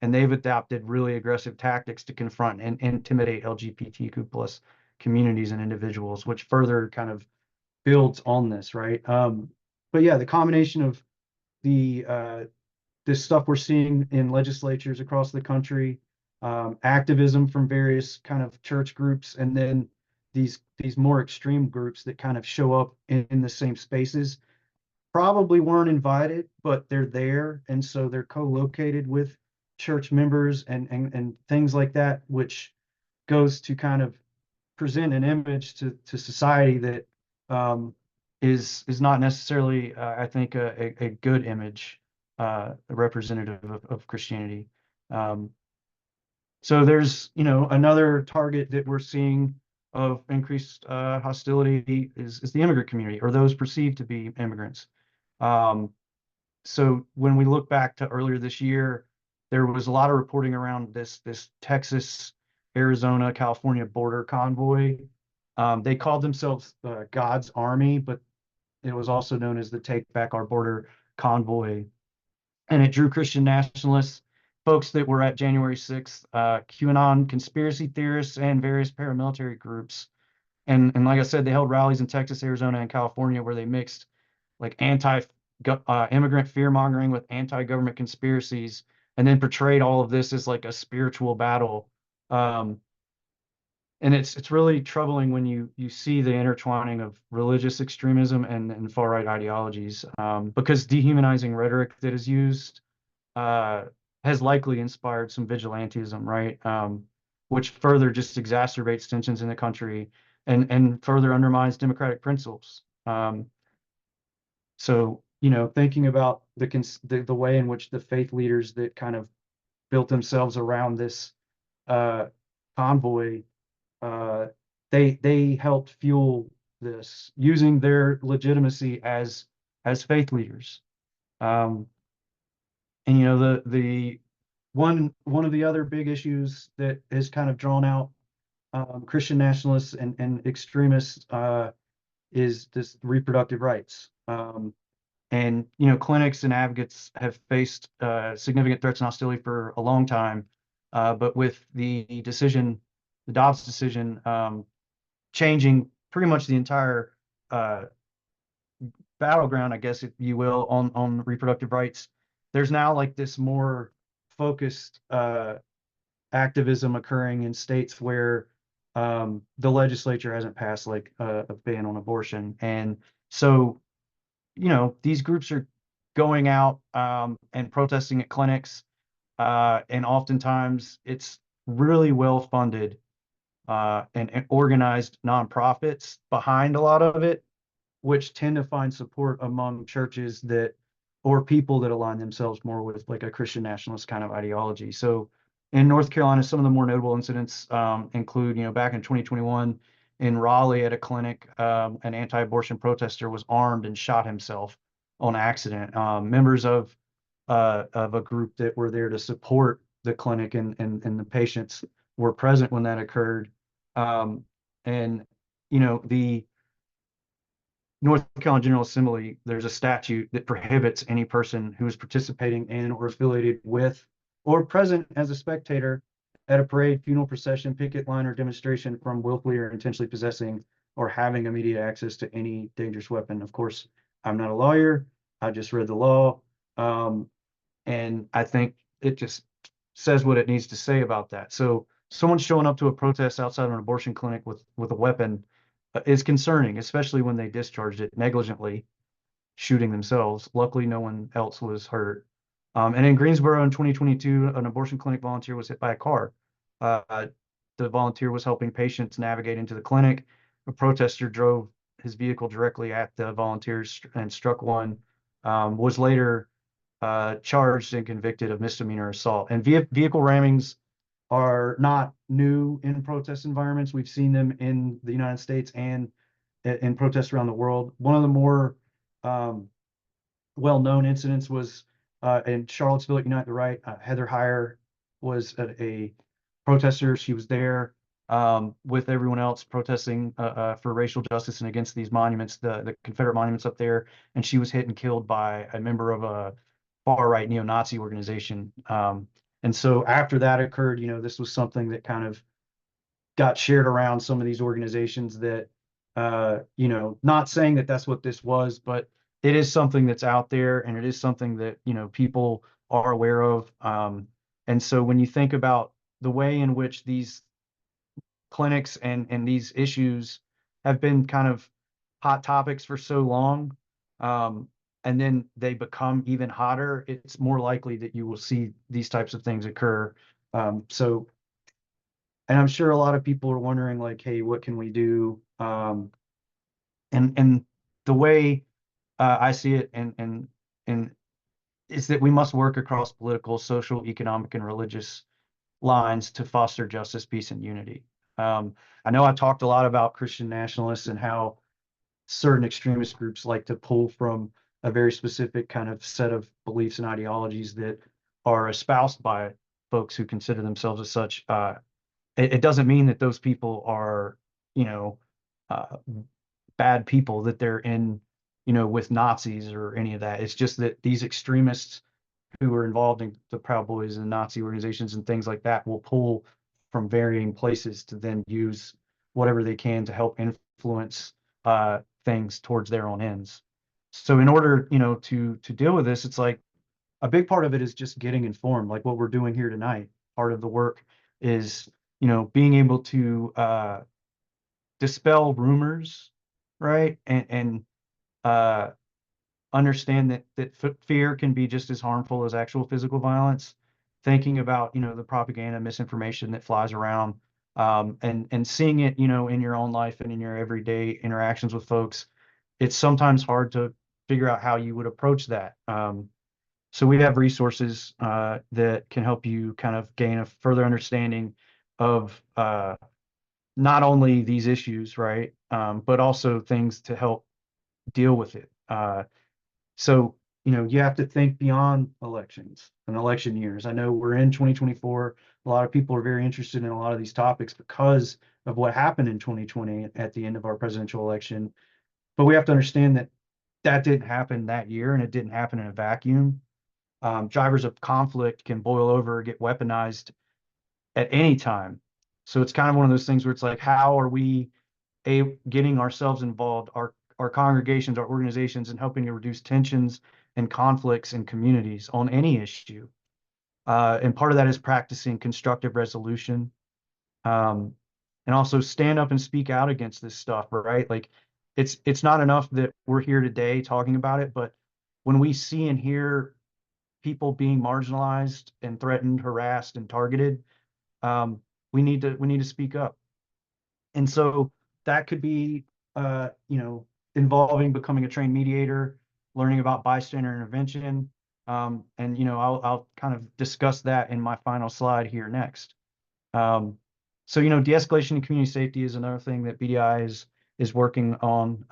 and they've adopted really aggressive tactics to confront and intimidate LGBTQ plus communities and individuals, which further kind of builds on this, right? But yeah, the combination of the this stuff we're seeing in legislatures across the country, activism from various kind of church groups, and then these more extreme groups that kind of show up in the same spaces probably weren't invited, but they're there, and so they're co-located with church members and things like that, which goes to kind of present an image to society that is not necessarily, I think, a good image, representative of Christianity. Um, so there's, another target that we're seeing of increased hostility is the immigrant community or those perceived to be immigrants. Um, so when we look back to earlier this year, there was a lot of reporting around this Texas, Arizona, California border convoy. They called themselves God's Army, but it was also known as the Take Back Our Border convoy. And it drew Christian nationalists, folks that were at January 6th, QAnon conspiracy theorists, and various paramilitary groups. And like I said, they held rallies in Texas, Arizona, and California where they mixed like anti-immigrant fear mongering with anti-government conspiracies, and then portrayed all of this as like a spiritual battle. Um, and it's really troubling when you see the intertwining of religious extremism and far right ideologies, because dehumanizing rhetoric that is used uh, has likely inspired some vigilantism, right? Which further just exacerbates tensions in the country and further undermines democratic principles. So, thinking about the way in which the faith leaders that kind of built themselves around this uh, convoy, uh, they helped fuel this using their legitimacy as faith leaders. Um, and the one of the other big issues that has kind of drawn out Christian nationalists and extremists is this reproductive rights. And clinics and advocates have faced significant threats and hostility for a long time, but with the Dobbs decision, changing pretty much the entire battleground, I guess, if you will, on reproductive rights, there's now like this more focused activism occurring in states where the legislature hasn't passed like a ban on abortion, and so these groups are going out and protesting at clinics, and oftentimes it's really well funded and organized nonprofits behind a lot of it, which tend to find support among churches that or people that align themselves more with like a Christian nationalist kind of ideology. So in North Carolina, some of the more notable incidents include, back in 2021 in Raleigh at a clinic, an anti-abortion protester was armed and shot himself on accident. Members of a group that were there to support the clinic and the patients were present when that occurred. And the North Carolina General Assembly, there's a statute that prohibits any person who is participating in or affiliated with or present as a spectator at a parade, funeral procession, picket line, or demonstration from willfully or intentionally possessing or having immediate access to any dangerous weapon. Of course, I'm not a lawyer. I just read the law. And I think it just says what it needs to say about that. So someone showing up to a protest outside of an abortion clinic with a weapon is concerning, especially when they discharged it negligently. shooting themselves. Luckily, no one else was hurt. And in Greensboro in 2022, an abortion clinic volunteer was hit by a car. Uh, the volunteer was helping patients navigate into the clinic. A protester drove his vehicle directly at the volunteers and struck one. Was later charged and convicted of misdemeanor assault. And vehicle rammings are not new in protest environments. We've seen them in the United States and in protests around the world. One of the more um, well-known incidents was in Charlottesville at Unite the Right. Heather Heyer was a protester. She was there with everyone else protesting for racial justice and against these monuments, the Confederate monuments up there. And she was hit and killed by a member of a far-right neo-Nazi organization. And so after that occurred, this was something that kind of got shared around some of these organizations that, not saying that that's what this was, but it is something that's out there and it is something that, people are aware of. And so when you think about the way in which these clinics and these issues have been kind of hot topics for so long, and then they become even hotter, it's more likely that you will see these types of things occur. So and I'm sure a lot of people are wondering, like, hey, what can we do? And the way I see it, and is that we must work across political, social, economic, and religious lines to foster justice, peace, and unity. I know I talked a lot about Christian nationalists and how certain extremist groups like to pull from a very specific kind of set of beliefs and ideologies that are espoused by folks who consider themselves as such. It doesn't mean that those people are, you know, uh, bad people, that they're in, with Nazis or any of that. It's just that these extremists who are involved in the Proud Boys and Nazi organizations and things like that will pull from varying places to then use whatever they can to help influence things towards their own ends. So in order, to deal with this, it's like a big part of it is just getting informed, like what we're doing here tonight. Part of the work is, being able to dispel rumors, right? And uh, understand that fear can be just as harmful as actual physical violence. Thinking about, the propaganda, misinformation that flies around, and seeing it, in your own life and in your everyday interactions with folks, it's sometimes hard to figure out how you would approach that. So we have resources that can help you kind of gain a further understanding of not only these issues, right, but also things to help deal with it. So, you have to think beyond elections and election years. I know we're in 2024. A lot of people are very interested in a lot of these topics because of what happened in 2020 at the end of our presidential election. But we have to understand that that didn't happen that year and it didn't happen in a vacuum. Drivers of conflict can boil over, get weaponized at any time. So it's kind of one of those things where it's like, how are we getting ourselves involved, our congregations, our organizations, and helping to reduce tensions and conflicts in communities on any issue. And part of that is practicing constructive resolution, um, and also stand up and speak out against this stuff, right? Like it's not enough that we're here today talking about it, but when we see and hear people being marginalized and threatened, harassed, and targeted, um, we need to speak up. And so that could be, involving becoming a trained mediator, learning about bystander intervention. And, I'll kind of discuss that in my final slide here next. So, de-escalation and community safety is another thing that BDI is working on.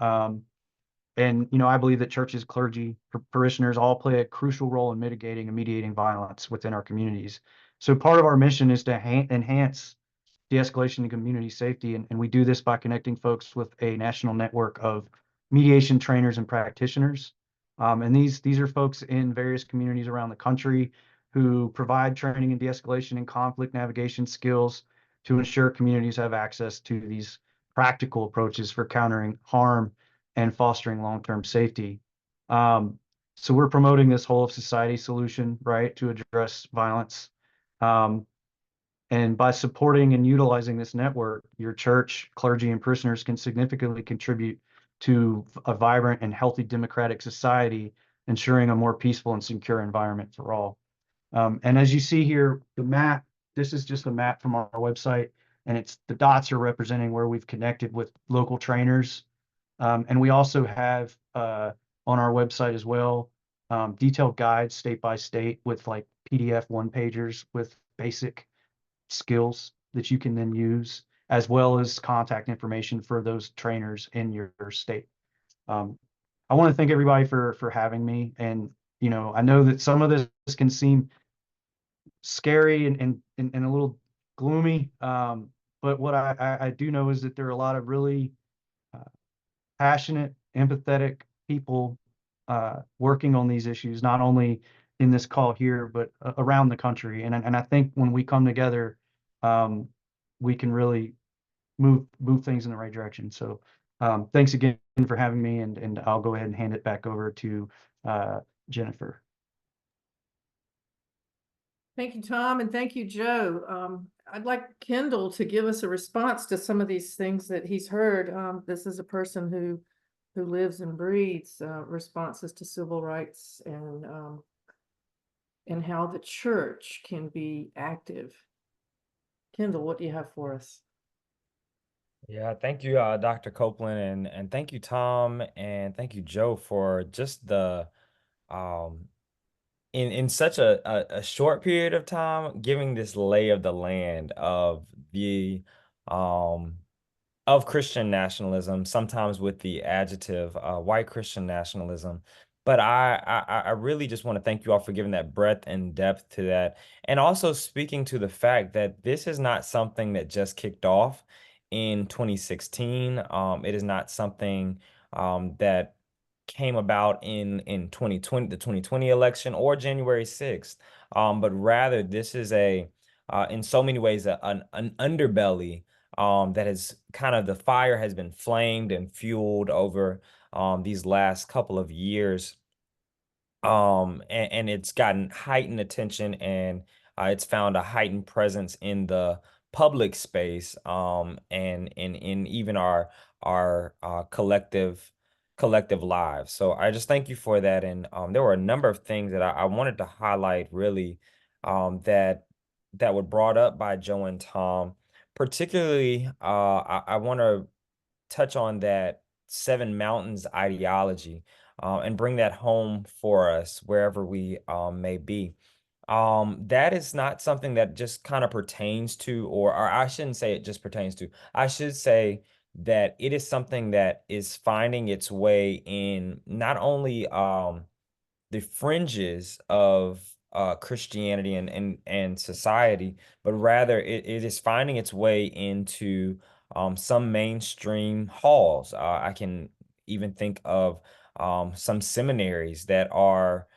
And, I believe that churches, clergy, parishioners all play a crucial role in mitigating and mediating violence within our communities. So part of our mission is to enhance de-escalation and community safety. And we do this by connecting folks with a national network of mediation trainers and practitioners. And these are folks in various communities around the country who provide training in de-escalation and conflict navigation skills to ensure communities have access to these practical approaches for countering harm and fostering long-term safety. So we're promoting this whole of society solution, right, to address violence. And by supporting and utilizing this network, your church, clergy, and parishioners can significantly contribute to a vibrant and healthy democratic society, ensuring a more peaceful and secure environment for all. And as you see here, the map, this is just a map from our website, and the dots are representing where we've connected with local trainers. And we also have on our website as well, detailed guides state by state with like PDF one-pagers with basic skills that you can then use, as well as contact information for those trainers in your state. I want to thank everybody for having me. And, I know that some of this can seem scary and a little gloomy. But what I do know is that there are a lot of really passionate, empathetic people working on these issues, not only in this call here, but around the country. And I think when we come together, we can really move things in the right direction. So thanks again for having me, and I'll go ahead and hand it back over to Jennifer. Thank you, Tom, and thank you, Joe. I'd like Kendall to give us a response to some of these things that he's heard. This is a person who lives and breathes responses to civil rights and how the church can be active. Kendall, what do you have for us? Yeah, thank you, Dr. Copeland, and thank you, Tom, and thank you, Joe, for just the um in such a short period of time giving this lay of the land um of Christian nationalism, sometimes with the adjective white Christian nationalism. But I really just want to thank you all for giving that breadth and depth to that, and also speaking to the fact that this is not something that just kicked off in 2016. It is not something that came about in 2020, the 2020 election, or January 6th. But rather this is in so many ways, an underbelly that has kind of, the fire has been flamed and fueled over these last couple of years. And it's gotten heightened attention, and it's found a heightened presence in the public space, and in even our collective lives. So I just thank you for that. And there were a number of things that I wanted to highlight, really, that were brought up by Joe and Tom. Particularly, I want to touch on that Seven Mountains ideology, and bring that home for us wherever we may be. That is not something that just kind of pertains to, or I shouldn't say it just pertains to. I should say that it is something that is finding its way in not only the fringes of Christianity and society, but rather it is finding its way into some mainstream halls. I can even think of some seminaries that are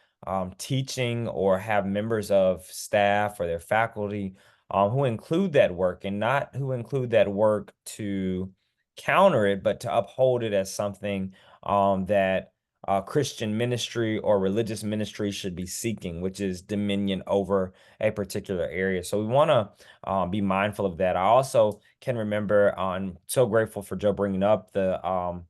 teaching or have members of staff or their faculty who include that work, and not who include that work to counter it, but to uphold it as something that Christian ministry or religious ministry should be seeking, which is dominion over a particular area. So we want to be mindful of that. I also can remember, I'm so grateful for Joe bringing up the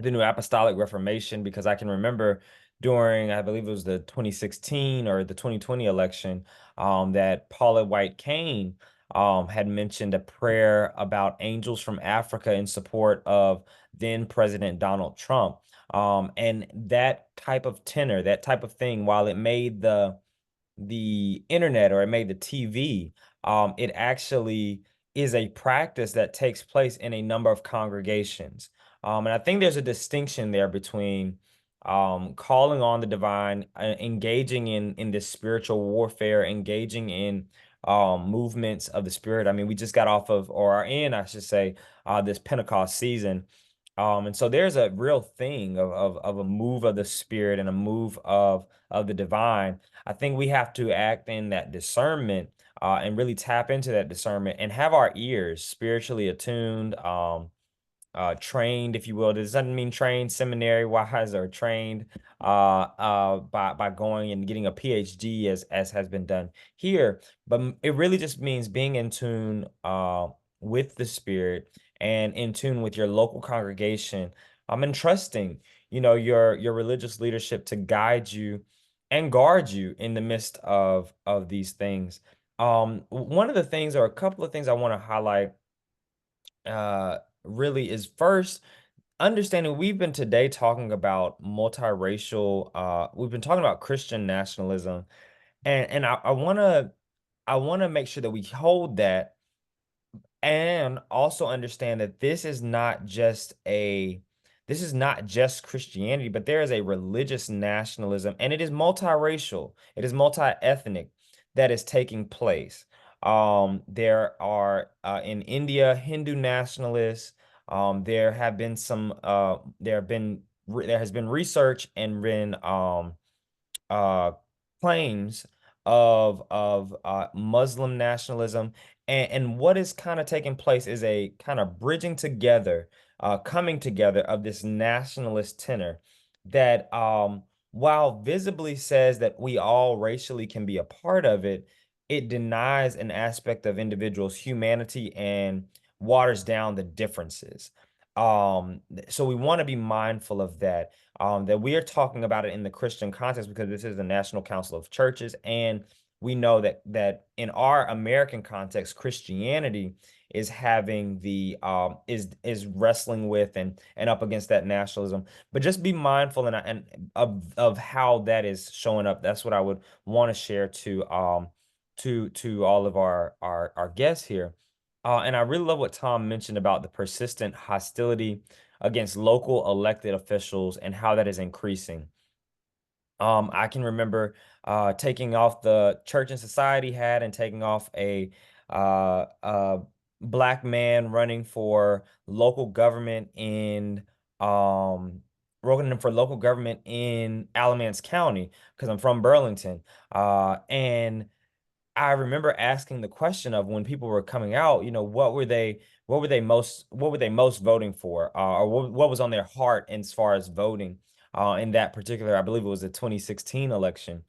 New Apostolic Reformation, because I can remember during, I believe it was the 2016 or the 2020 election, that Paula White Cain had mentioned a prayer about angels from Africa in support of then President Donald Trump. And that type of tenor, that type of thing, while it made the internet, or it made the TV, it actually is a practice that takes place in a number of congregations. And I think there's a distinction there between calling on the divine, engaging in this spiritual warfare, engaging in movements of the spirit. I mean, we just got off of, or are in, I should say, this Pentecost season. And so there's a real thing of a move of the spirit and a move of the divine. I think we have to act in that discernment, and really tap into that discernment and have our ears spiritually attuned, trained, if you will. This doesn't mean trained seminary wise, or trained by going and getting a PhD as has been done here, but it really just means being in tune with the spirit, and in tune with your local congregation, and trusting, your religious leadership to guide you and guard you in the midst of these things. One of the things, or a couple of things I want to highlight, really is first understanding we've been today talking about multiracial, we've been talking about Christian nationalism, and I want to make sure that we hold that and also understand that this is not just Christianity, but there is a religious nationalism, and it is multiracial, it is multi-ethnic, that is taking place. There are, in India, Hindu nationalists. There have been there has been research and been uh, claims of Muslim nationalism, and what is kind of taking place is a kind of bridging together, coming together of this nationalist tenor that, while visibly says that we all racially can be a part of it, it denies an aspect of individuals' humanity and waters down the differences. So we want to be mindful of that, that we are talking about it in the Christian context because this is the National Council of Churches, and we know that in our American context, Christianity is having is wrestling with and up against that nationalism. But just be mindful and of how that is showing up. That's what I would want to share to all of our guests here. And I really love what Tom mentioned about the persistent hostility against local elected officials and how that is increasing. I can remember taking off the church and society hat and taking off a black man running for local government in Alamance County because I'm from Burlington. And I remember asking the question of when people were coming out, what were they most voting for, or what was on their heart as far as voting, in that particular, I believe it was the 2016 election.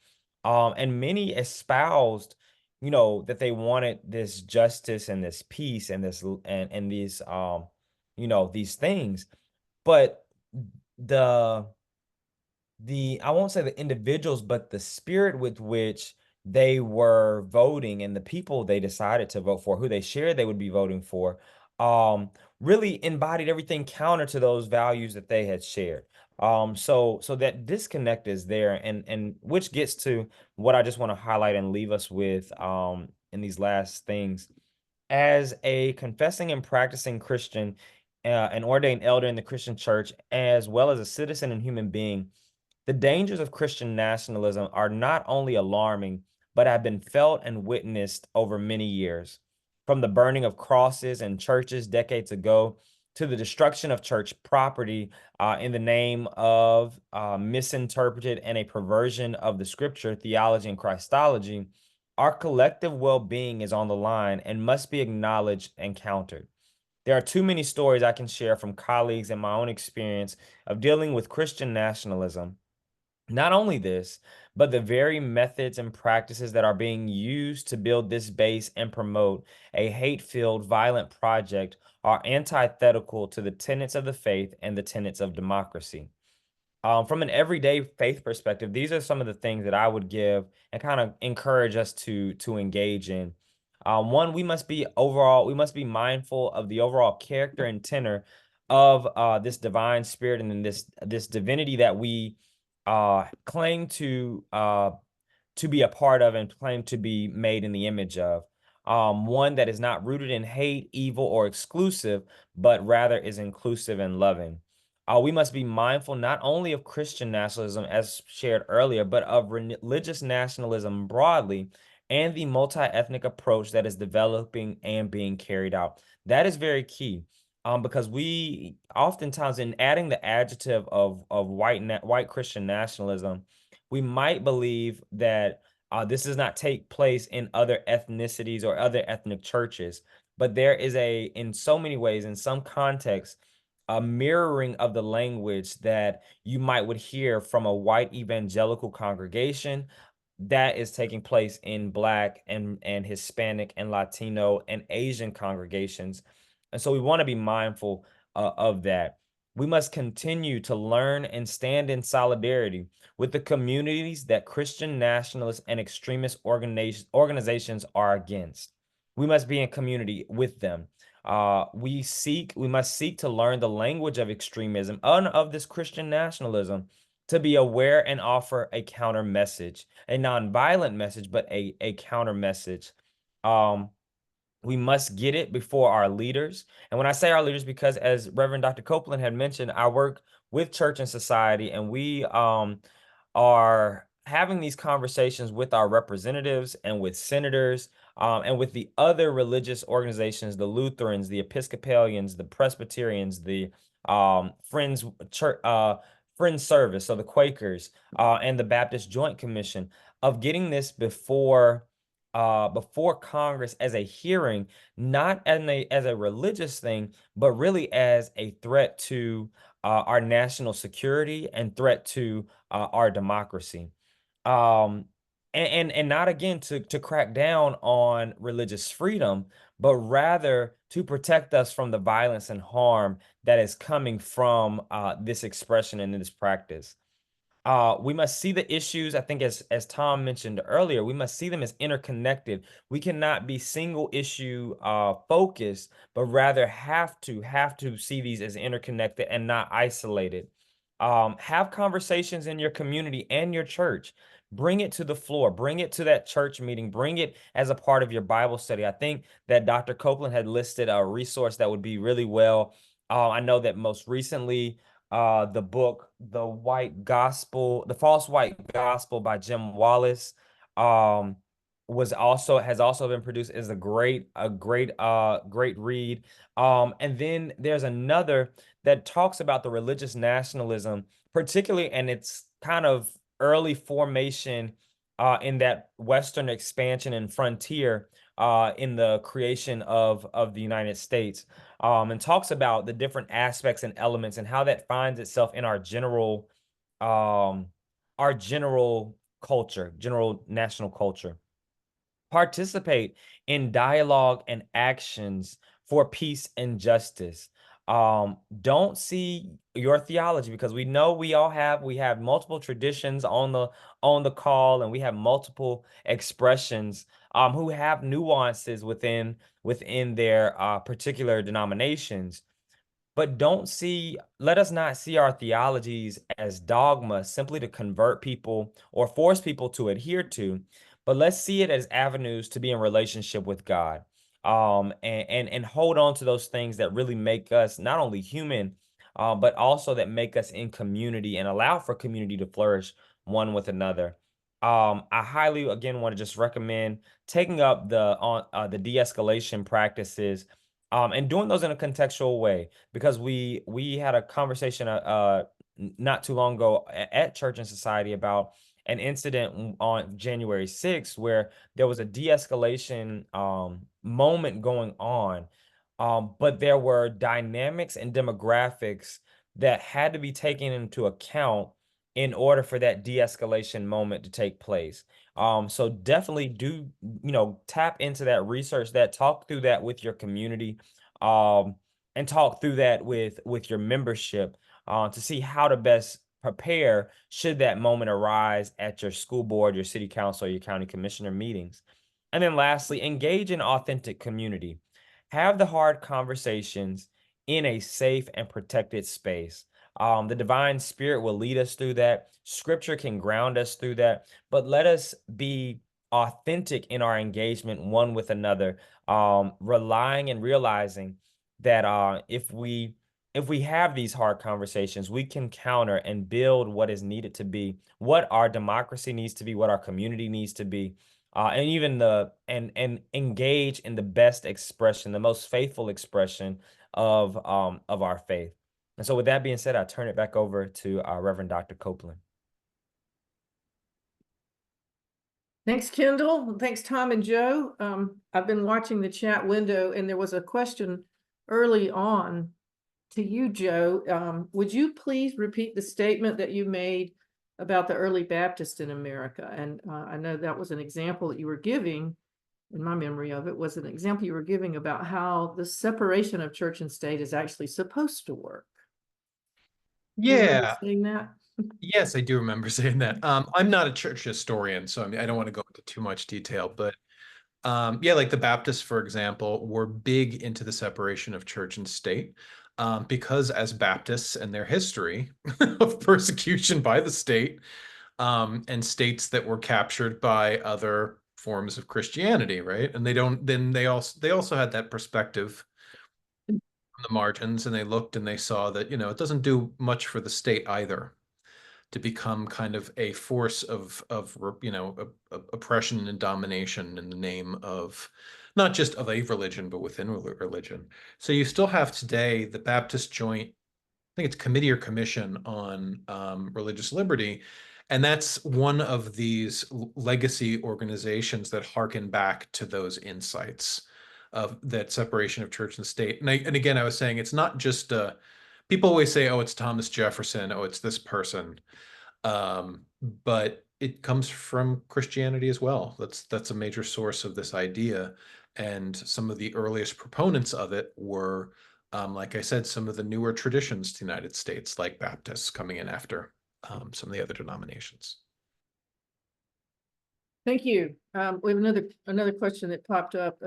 And many espoused, that they wanted this justice and this peace and and these, these things. But the I won't say the individuals, but the spirit with which they were voting and the people they decided to vote for, who they shared they would be voting for, um, really embodied everything counter to those values that they had shared. So that disconnect is there, and which gets to what I just want to highlight and leave us with, in these last things. As a confessing and practicing Christian, an ordained elder in the Christian church, as well as a citizen and human being, the dangers of Christian nationalism are not only alarming, but have been felt and witnessed over many years. From the burning of crosses in churches decades ago to the destruction of church property, in the name of, misinterpreted and a perversion of the scripture, theology, and Christology, our collective well being is on the line and must be acknowledged and countered. There are too many stories I can share from colleagues and my own experience of dealing with Christian nationalism. Not only this, but the very methods and practices that are being used to build this base and promote a hate-filled, violent project are antithetical to the tenets of the faith and the tenets of democracy. From an everyday faith perspective, these are some of the things that I would give and kind of encourage us to engage in. One, we must be mindful of the overall character and tenor of, this divine spirit and then this divinity that we claim to be a part of and claim to be made in the image of. One that is not rooted in hate, evil, or exclusive, but rather is inclusive and loving. We must be mindful not only of Christian nationalism, as shared earlier, but of religious nationalism broadly and the multi-ethnic approach that is developing and being carried out. That is very key. Because we oftentimes, in adding the adjective of white Christian nationalism, we might believe that, this does not take place in other ethnicities or other ethnic churches, but there is in so many ways, in some contexts, a mirroring of the language that you might would hear from a white evangelical congregation that is taking place in Black and Hispanic and Latino and Asian congregations. And so we want to be mindful, of that. We must continue to learn and stand in solidarity with the communities that Christian nationalists and extremist organizations are against. We must be in community with them. We must seek to learn the language of extremism and of this Christian nationalism, to be aware and offer a counter message, a nonviolent message, but a counter message. We must get it before our leaders. And when I say our leaders, because as Reverend Dr. Copeland had mentioned, I work with church and society, and we are having these conversations with our representatives and with senators, and with the other religious organizations, the Lutherans, the Episcopalians, the Presbyterians, the Friends Church, Friends Service, so the Quakers, and the Baptist Joint Commission, of getting this before Congress as a hearing, not as a religious thing, but really as a threat to our national security and threat to our democracy. And not again to crack down on religious freedom, but rather to protect us from the violence and harm that is coming from this expression and this practice. We must see the issues, I think, as Tom mentioned earlier, we must see them as interconnected. We cannot be single issue focused, but rather have to see these as interconnected and not isolated. Have conversations in your community and your church. Bring it to the floor, bring it to that church meeting, bring it as a part of your Bible study. I think that Dr. Copeland had listed a resource that would be really well. I know that most recently, the book The False White Gospel by Jim Wallace has also been produced, is a great read. And then there's another that talks about the religious nationalism, particularly, and its kind of early formation in that Western expansion and frontier in the creation of the United States, and talks about the different aspects and elements and how that finds itself in our general culture, general national culture. Participate in dialogue and actions for peace and justice. Don't see your theology, because we know we have multiple traditions on the call, and we have multiple expressions who have nuances within their particular denominations. But let us not see our theologies as dogma simply to convert people or force people to adhere to, but let's see it as avenues to be in relationship with God. And hold on to those things that really make us not only human, but also that make us in community and allow for community to flourish one with another. I highly, again, want to just recommend taking up the de-escalation practices, and doing those in a contextual way, because we had a conversation not too long ago at Church and Society about an incident on January 6th where there was a de-escalation moment going on, but there were dynamics and demographics that had to be taken into account in order for that de-escalation moment to take place. So definitely do, tap into that research, talk through that with your community, and talk through that with your membership, to see how to best prepare should that moment arise at your school board, your city council, or your county commissioner meetings. And then lastly, engage in authentic community. Have the hard conversations in a safe and protected space. The divine spirit will lead us through that. Scripture can ground us through that, but let us be authentic in our engagement one with another, relying and realizing that if we have these hard conversations, we can counter and build what is needed to be, what our democracy needs to be, what our community needs to be, and even and engage in the best expression, the most faithful expression of our faith. And so with that being said, I turn it back over to Reverend Dr. Copeland. Thanks, Kendall. Thanks, Tom and Joe. I've been watching the chat window, and there was a question early on to you, Joe. Would you please repeat the statement that you made about the early Baptist in America? And I know that was an example that you were giving, in my memory of it, was an example you were giving about how the separation of church and state is actually supposed to work. You remember Yeah. saying that? Yes, I do remember saying that. I'm not a church historian, so I mean, I don't want to go into too much detail, but yeah, like the Baptists, for example, were big into the separation of church and state, because as Baptists and their history of persecution by the state, and states that were captured by other forms of Christianity, right? And they don't, then they also had that perspective on the margins, and they looked and they saw that, it doesn't do much for the state either to become kind of a force of oppression and domination in the name of not just of a religion but within religion. So you still have today the Baptist Joint, I think it's Committee or Commission on Religious Liberty, and that's one of these legacy organizations that harken back to those insights of that separation of church and state. And again, I was saying it's not just people always say, oh, it's Thomas Jefferson, oh, it's this person, but it comes from Christianity as well. That's a major source of this idea. And some of the earliest proponents of it were, like I said, some of the newer traditions to the United States, like Baptists coming in after some of the other denominations. Thank you. We have another question that popped up.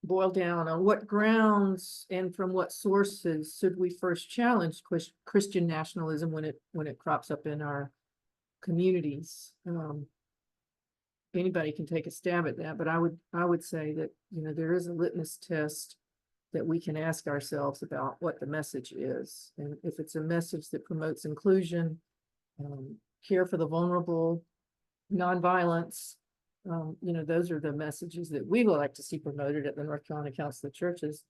Boil down on what grounds and from what sources should we first challenge Christian nationalism when it crops up in our communities? Anybody can take a stab at that, but I would say that, there is a litmus test that we can ask ourselves about what the message is. And if it's a message that promotes inclusion, care for the vulnerable, nonviolence, those are the messages that we would like to see promoted at the North Carolina Council of Churches.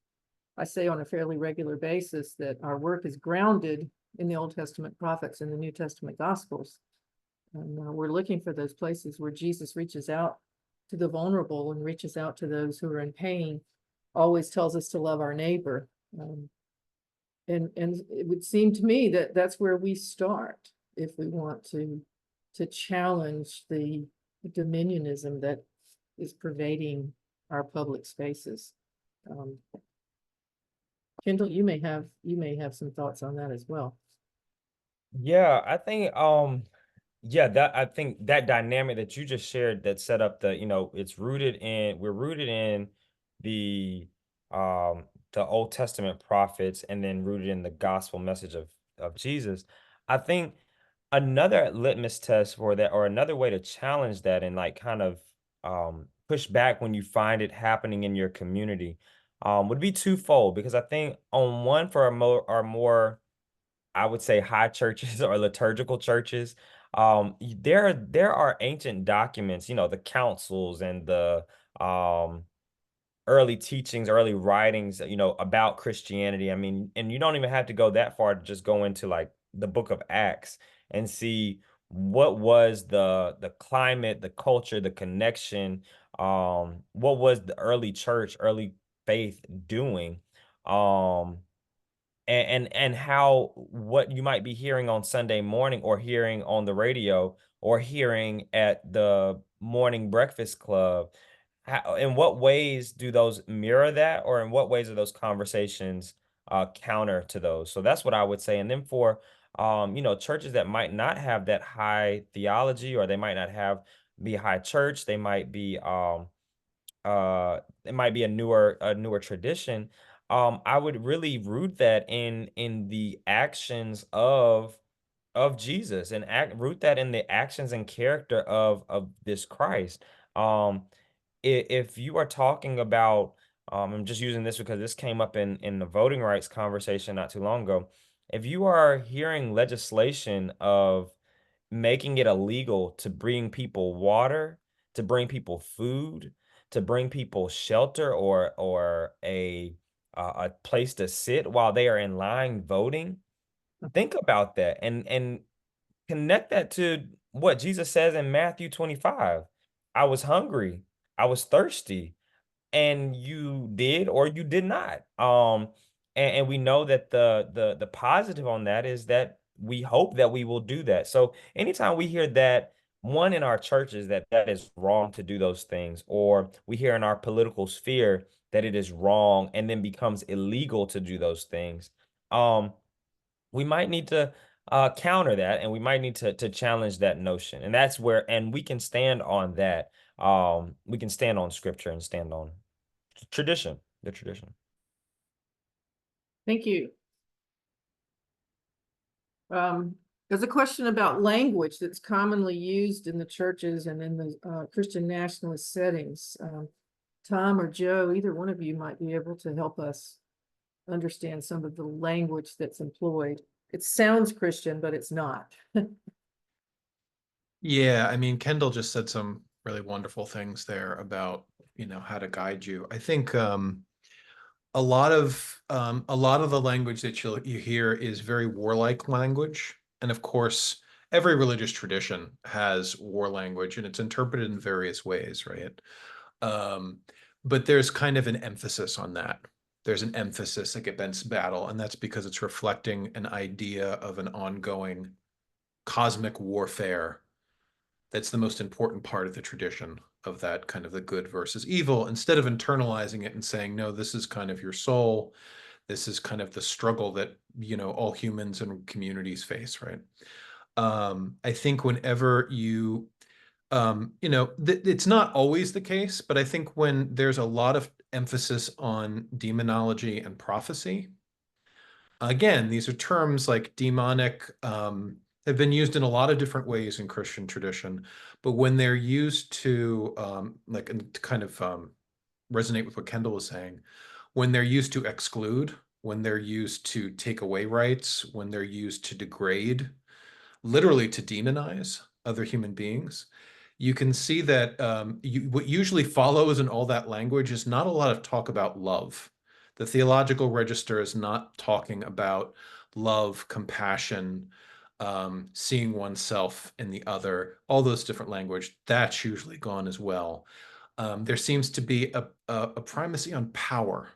I say on a fairly regular basis that our work is grounded in the Old Testament prophets and the New Testament Gospels. And we're looking for those places where Jesus reaches out to the vulnerable and reaches out to those who are in pain, always tells us to love our neighbor. And it would seem to me that that's where we start if we want to challenge the dominionism that is pervading our public spaces. Kendall, you may have some thoughts on that as well. Yeah, I think I think that dynamic that you just shared that set up we're rooted in the the Old Testament prophets and then rooted in the gospel message of Jesus. I think another litmus test for that, or another way to challenge that and like kind of push back when you find it happening in your community, would be twofold. Because I think on one, for our more, I would say, high churches or liturgical churches, there are ancient documents, the councils and the early teachings, early writings, about Christianity. I mean, and you don't even have to go that far to just go into like the book of Acts and see what was the climate, the culture, the connection, what was the early church, early faith doing. And how what you might be hearing on Sunday morning, or hearing on the radio, or hearing at the morning breakfast club, in what ways do those mirror that, or in what ways are those conversations counter to those? So that's what I would say. And then for churches that might not have that high theology, or they might not be high church, they might be it might be a newer tradition. I would really root that in the actions of Jesus, and root that in the actions and character of this Christ. If you are talking about, I'm just using this because this came up in the voting rights conversation not too long ago. If you are hearing legislation of making it illegal to bring people water, to bring people food, to bring people shelter, or a place to sit while they are in line voting, think about that, and connect that to what Jesus says in Matthew 25. I was hungry, I was thirsty, and you did or you did not. And we know that the positive on that is that we hope that we will do that. So anytime we hear that, one, in our churches, that is wrong to do those things, or we hear in our political sphere that it is wrong and then becomes illegal to do those things, um we might need to counter that, and we might need to challenge that notion. And that's where, and we can stand on that. We can stand on scripture and stand on tradition, the tradition. Thank you. There's a question about language that's commonly used in the churches and in the Christian nationalist settings. Tom or Joe, either one of you might be able to help us understand some of the language that's employed. It sounds Christian, but it's not. Yeah, I mean, Kendall just said some really wonderful things there about, how to guide you. I think a lot of the language that you hear is very warlike language. And of course, every religious tradition has war language, and it's interpreted in various ways, right? But there's kind of an emphasis on that. There's an emphasis against battle, and that's because it's reflecting an idea of an ongoing cosmic warfare. That's the most important part of the tradition, of that kind of the good versus evil, instead of internalizing it and saying, no, this is kind of your soul. This is kind of the struggle that, all humans and communities face, right? I think whenever it's not always the case, but I think when there's a lot of emphasis on demonology and prophecy, again, these are terms like demonic, have been used in a lot of different ways in Christian tradition, but when they're used to resonate with what Kendall was saying, when they're used to exclude, when they're used to take away rights, when they're used to degrade, literally to demonize other human beings, you can see that what usually follows in all that language is not a lot of talk about love. The theological register is not talking about love, compassion, seeing oneself in the other, all those different language. That's usually gone as well. There seems to be a primacy on power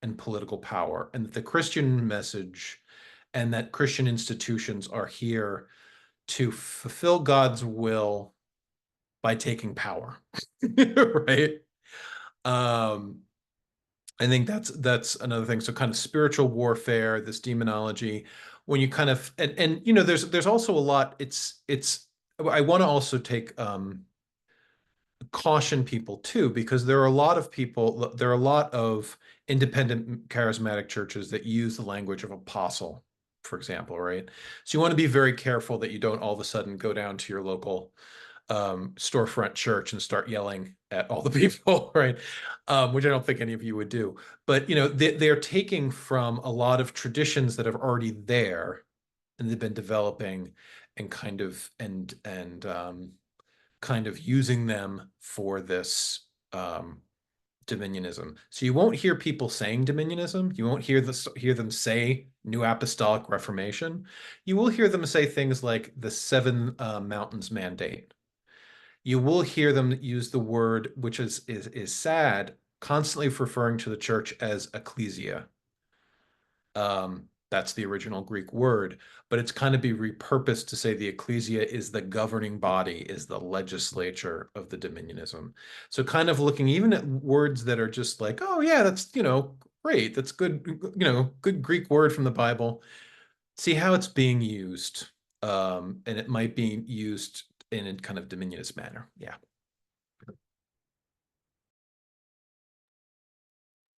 and political power, and that the Christian message and that Christian institutions are here to fulfill God's will by taking power, right? I think that's another thing. So kind of spiritual warfare, this demonology, when you kind of and there's also a lot. It's I want to also take caution people too, because there are a lot of people, there are a lot of independent charismatic churches that use the language of apostle, for example, right? So you want to be very careful that you don't all of a sudden go down to your local storefront church and start yelling at all the people, right? Which I don't think any of you would do. But they're taking from a lot of traditions that are already there, and they've been developing and kind of using them for this dominionism. So you won't hear people saying dominionism. You won't hear them say New Apostolic Reformation. You will hear them say things like the Seven Mountains Mandate. You will hear them use the word, which is sad, constantly referring to the church as ecclesia. That's the original Greek word, but it's kind of be repurposed to say the ecclesia is the governing body, is the legislature of the dominionism. So kind of looking even at words that are just like, oh yeah, that's, great. That's good, good Greek word from the Bible. See how it's being used. And it might be used in a kind of dominionist manner. Yeah.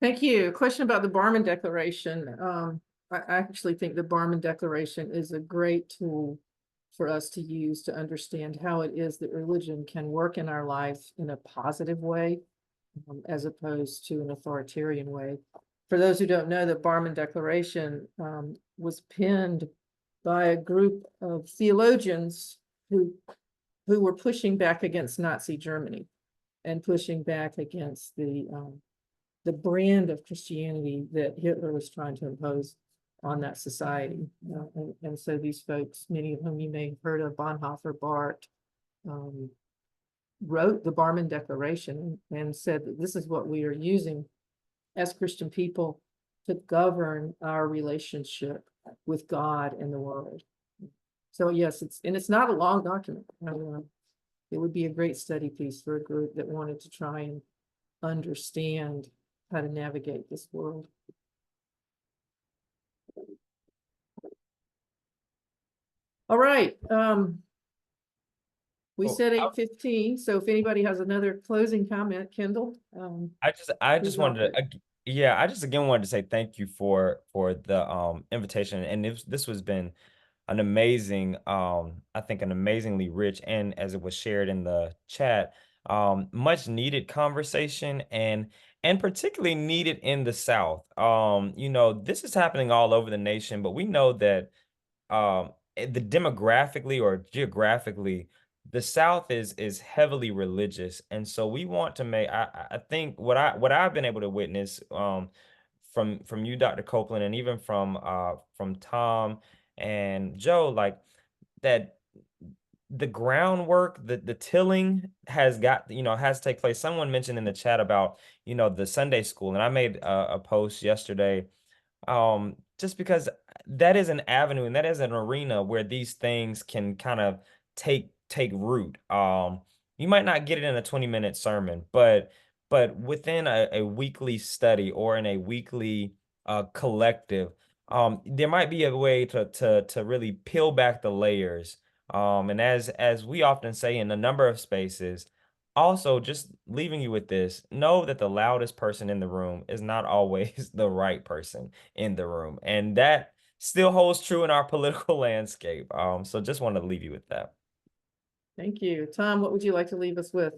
Thank you. A question about the Barmen Declaration. I actually think the Barmen Declaration is a great tool for us to use to understand how it is that religion can work in our life in a positive way, as opposed to an authoritarian way. For those who don't know, the Barmen Declaration was penned by a group of theologians who were pushing back against Nazi Germany and pushing back against the brand of Christianity that Hitler was trying to impose on that society. And so these folks, many of whom you may have heard of, Bonhoeffer, Barth, wrote the Barmen Declaration and said that this is what we are using as Christian people to govern our relationship with God and the world. So yes, it's not a long document. It would be a great study piece for a group that wanted to try and understand how to navigate this world. All right, we Oh, said 8:15, so if anybody has another closing comment, Kendall, I please just wanted offer to, yeah, I just again wanted to say thank you for the invitation, and this has been an amazing, I think an amazingly rich, and as it was shared in the chat, much needed conversation, and particularly needed in the South. You know, this is happening all over the nation, but we know that the demographically or geographically, the South is heavily religious, and so we want to make, I think what I've been able to witness from you, Dr. Copeland, and even from Tom and Joe, like that the groundwork, the tilling has got, has to take place. Someone mentioned in the chat about, the Sunday school, and I made a post yesterday, just because that is an avenue and that is an arena where these things can kind of take root. You might not get it in a 20-minute sermon, but within a weekly study or in a weekly collective, there might be a way to really peel back the layers. And as we often say in a number of spaces, also just leaving you with this, know that the loudest person in the room is not always the right person in the room. And that still holds true in our political landscape. So just want to leave you with that. Thank you. Tom, what would you like to leave us with?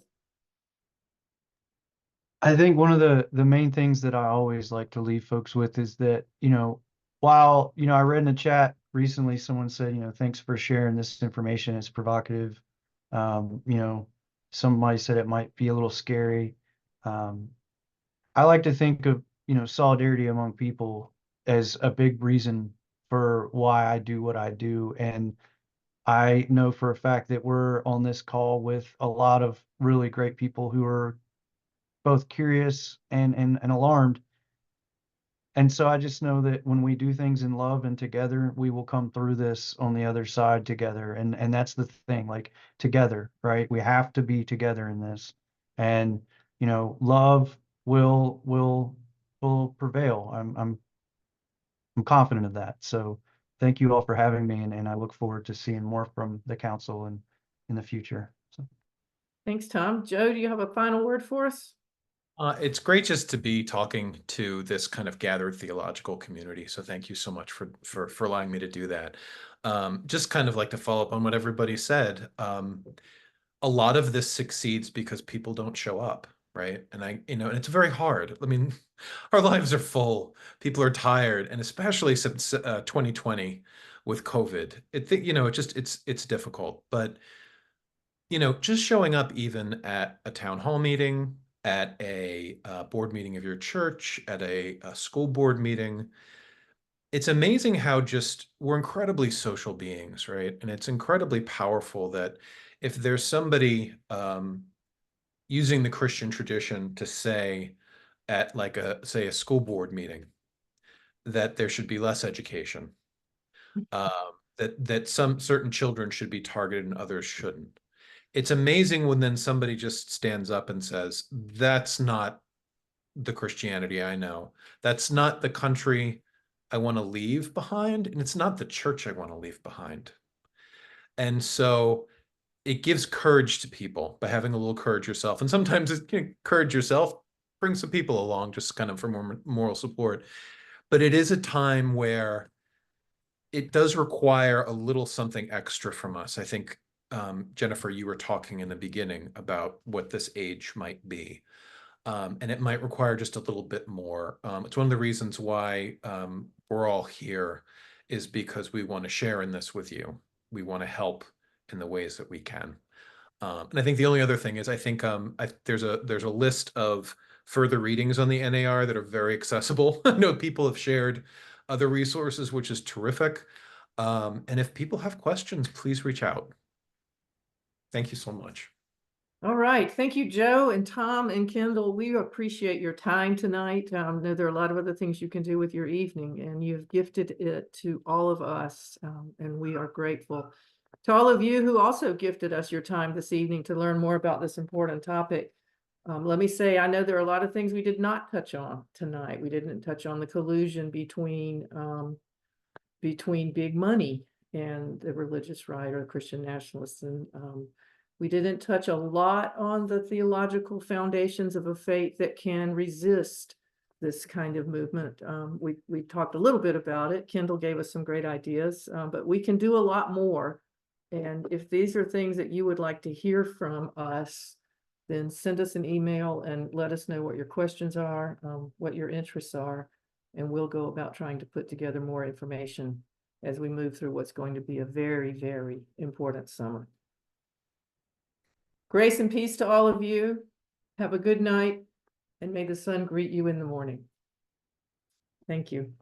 I think one of the main things that I always like to leave folks with is that, while, I read in the chat recently, someone said, thanks for sharing this information. It's provocative. Somebody said it might be a little scary. I like to think of, solidarity among people as a big reason for why I do what I do. And I know for a fact that we're on this call with a lot of really great people who are both curious and alarmed. And so I just know that when we do things in love and together, we will come through this on the other side together. And that's the thing, like together, right? We have to be together in this. And, love will prevail. I'm confident of that. So thank you all for having me, and I look forward to seeing more from the council and in the future. So. Thanks, Tom. Joe, do you have a final word for us? It's great just to be talking to this kind of gathered theological community. So thank you so much for allowing me to do that. Just kind of like to follow up on what everybody said. A lot of this succeeds because people don't show up, right? And and it's very hard. I mean, our lives are full. People are tired, and especially since 2020 with COVID, it's difficult. But just showing up even at a town hall meeting, at a board meeting of your church, at a school board meeting, it's amazing how just we're incredibly social beings, right? And it's incredibly powerful that if there's somebody using the Christian tradition to say at like say a school board meeting that there should be less education, um, that some certain children should be targeted and others shouldn't. It's amazing when then somebody just stands up and says, that's not the Christianity I know. That's not the country I want to leave behind. And it's not the church I want to leave behind. And so it gives courage to people by having a little courage yourself. And sometimes courage yourself, bring some people along just kind of for more moral support. But it is a time where it does require a little something extra from us. I think, Jennifer, you were talking in the beginning about what this age might be. And it might require just a little bit more. It's one of the reasons why we're all here is because we want to share in this with you. We want to help in the ways that we can. And I think the only other thing is I think there's a list of further readings on the NAR that are very accessible. I know people have shared other resources, which is terrific. And if people have questions, please reach out. Thank you so much. All right. Thank you, Joe and Tom and Kendall. We appreciate your time tonight. I know there are a lot of other things you can do with your evening, and you've gifted it to all of us, and we are grateful. To all of you who also gifted us your time this evening to learn more about this important topic, let me say, I know there are a lot of things we did not touch on tonight. We didn't touch on the collusion between big money and the religious right or Christian nationalists. And we didn't touch a lot on the theological foundations of a faith that can resist this kind of movement. We talked a little bit about it. Kendall gave us some great ideas, but we can do a lot more. And if these are things that you would like to hear from us, then send us an email and let us know what your questions are, what your interests are, and we'll go about trying to put together more information as we move through what's going to be a very, very important summer. Grace and peace to all of you. Have a good night, and may the sun greet you in the morning. Thank you.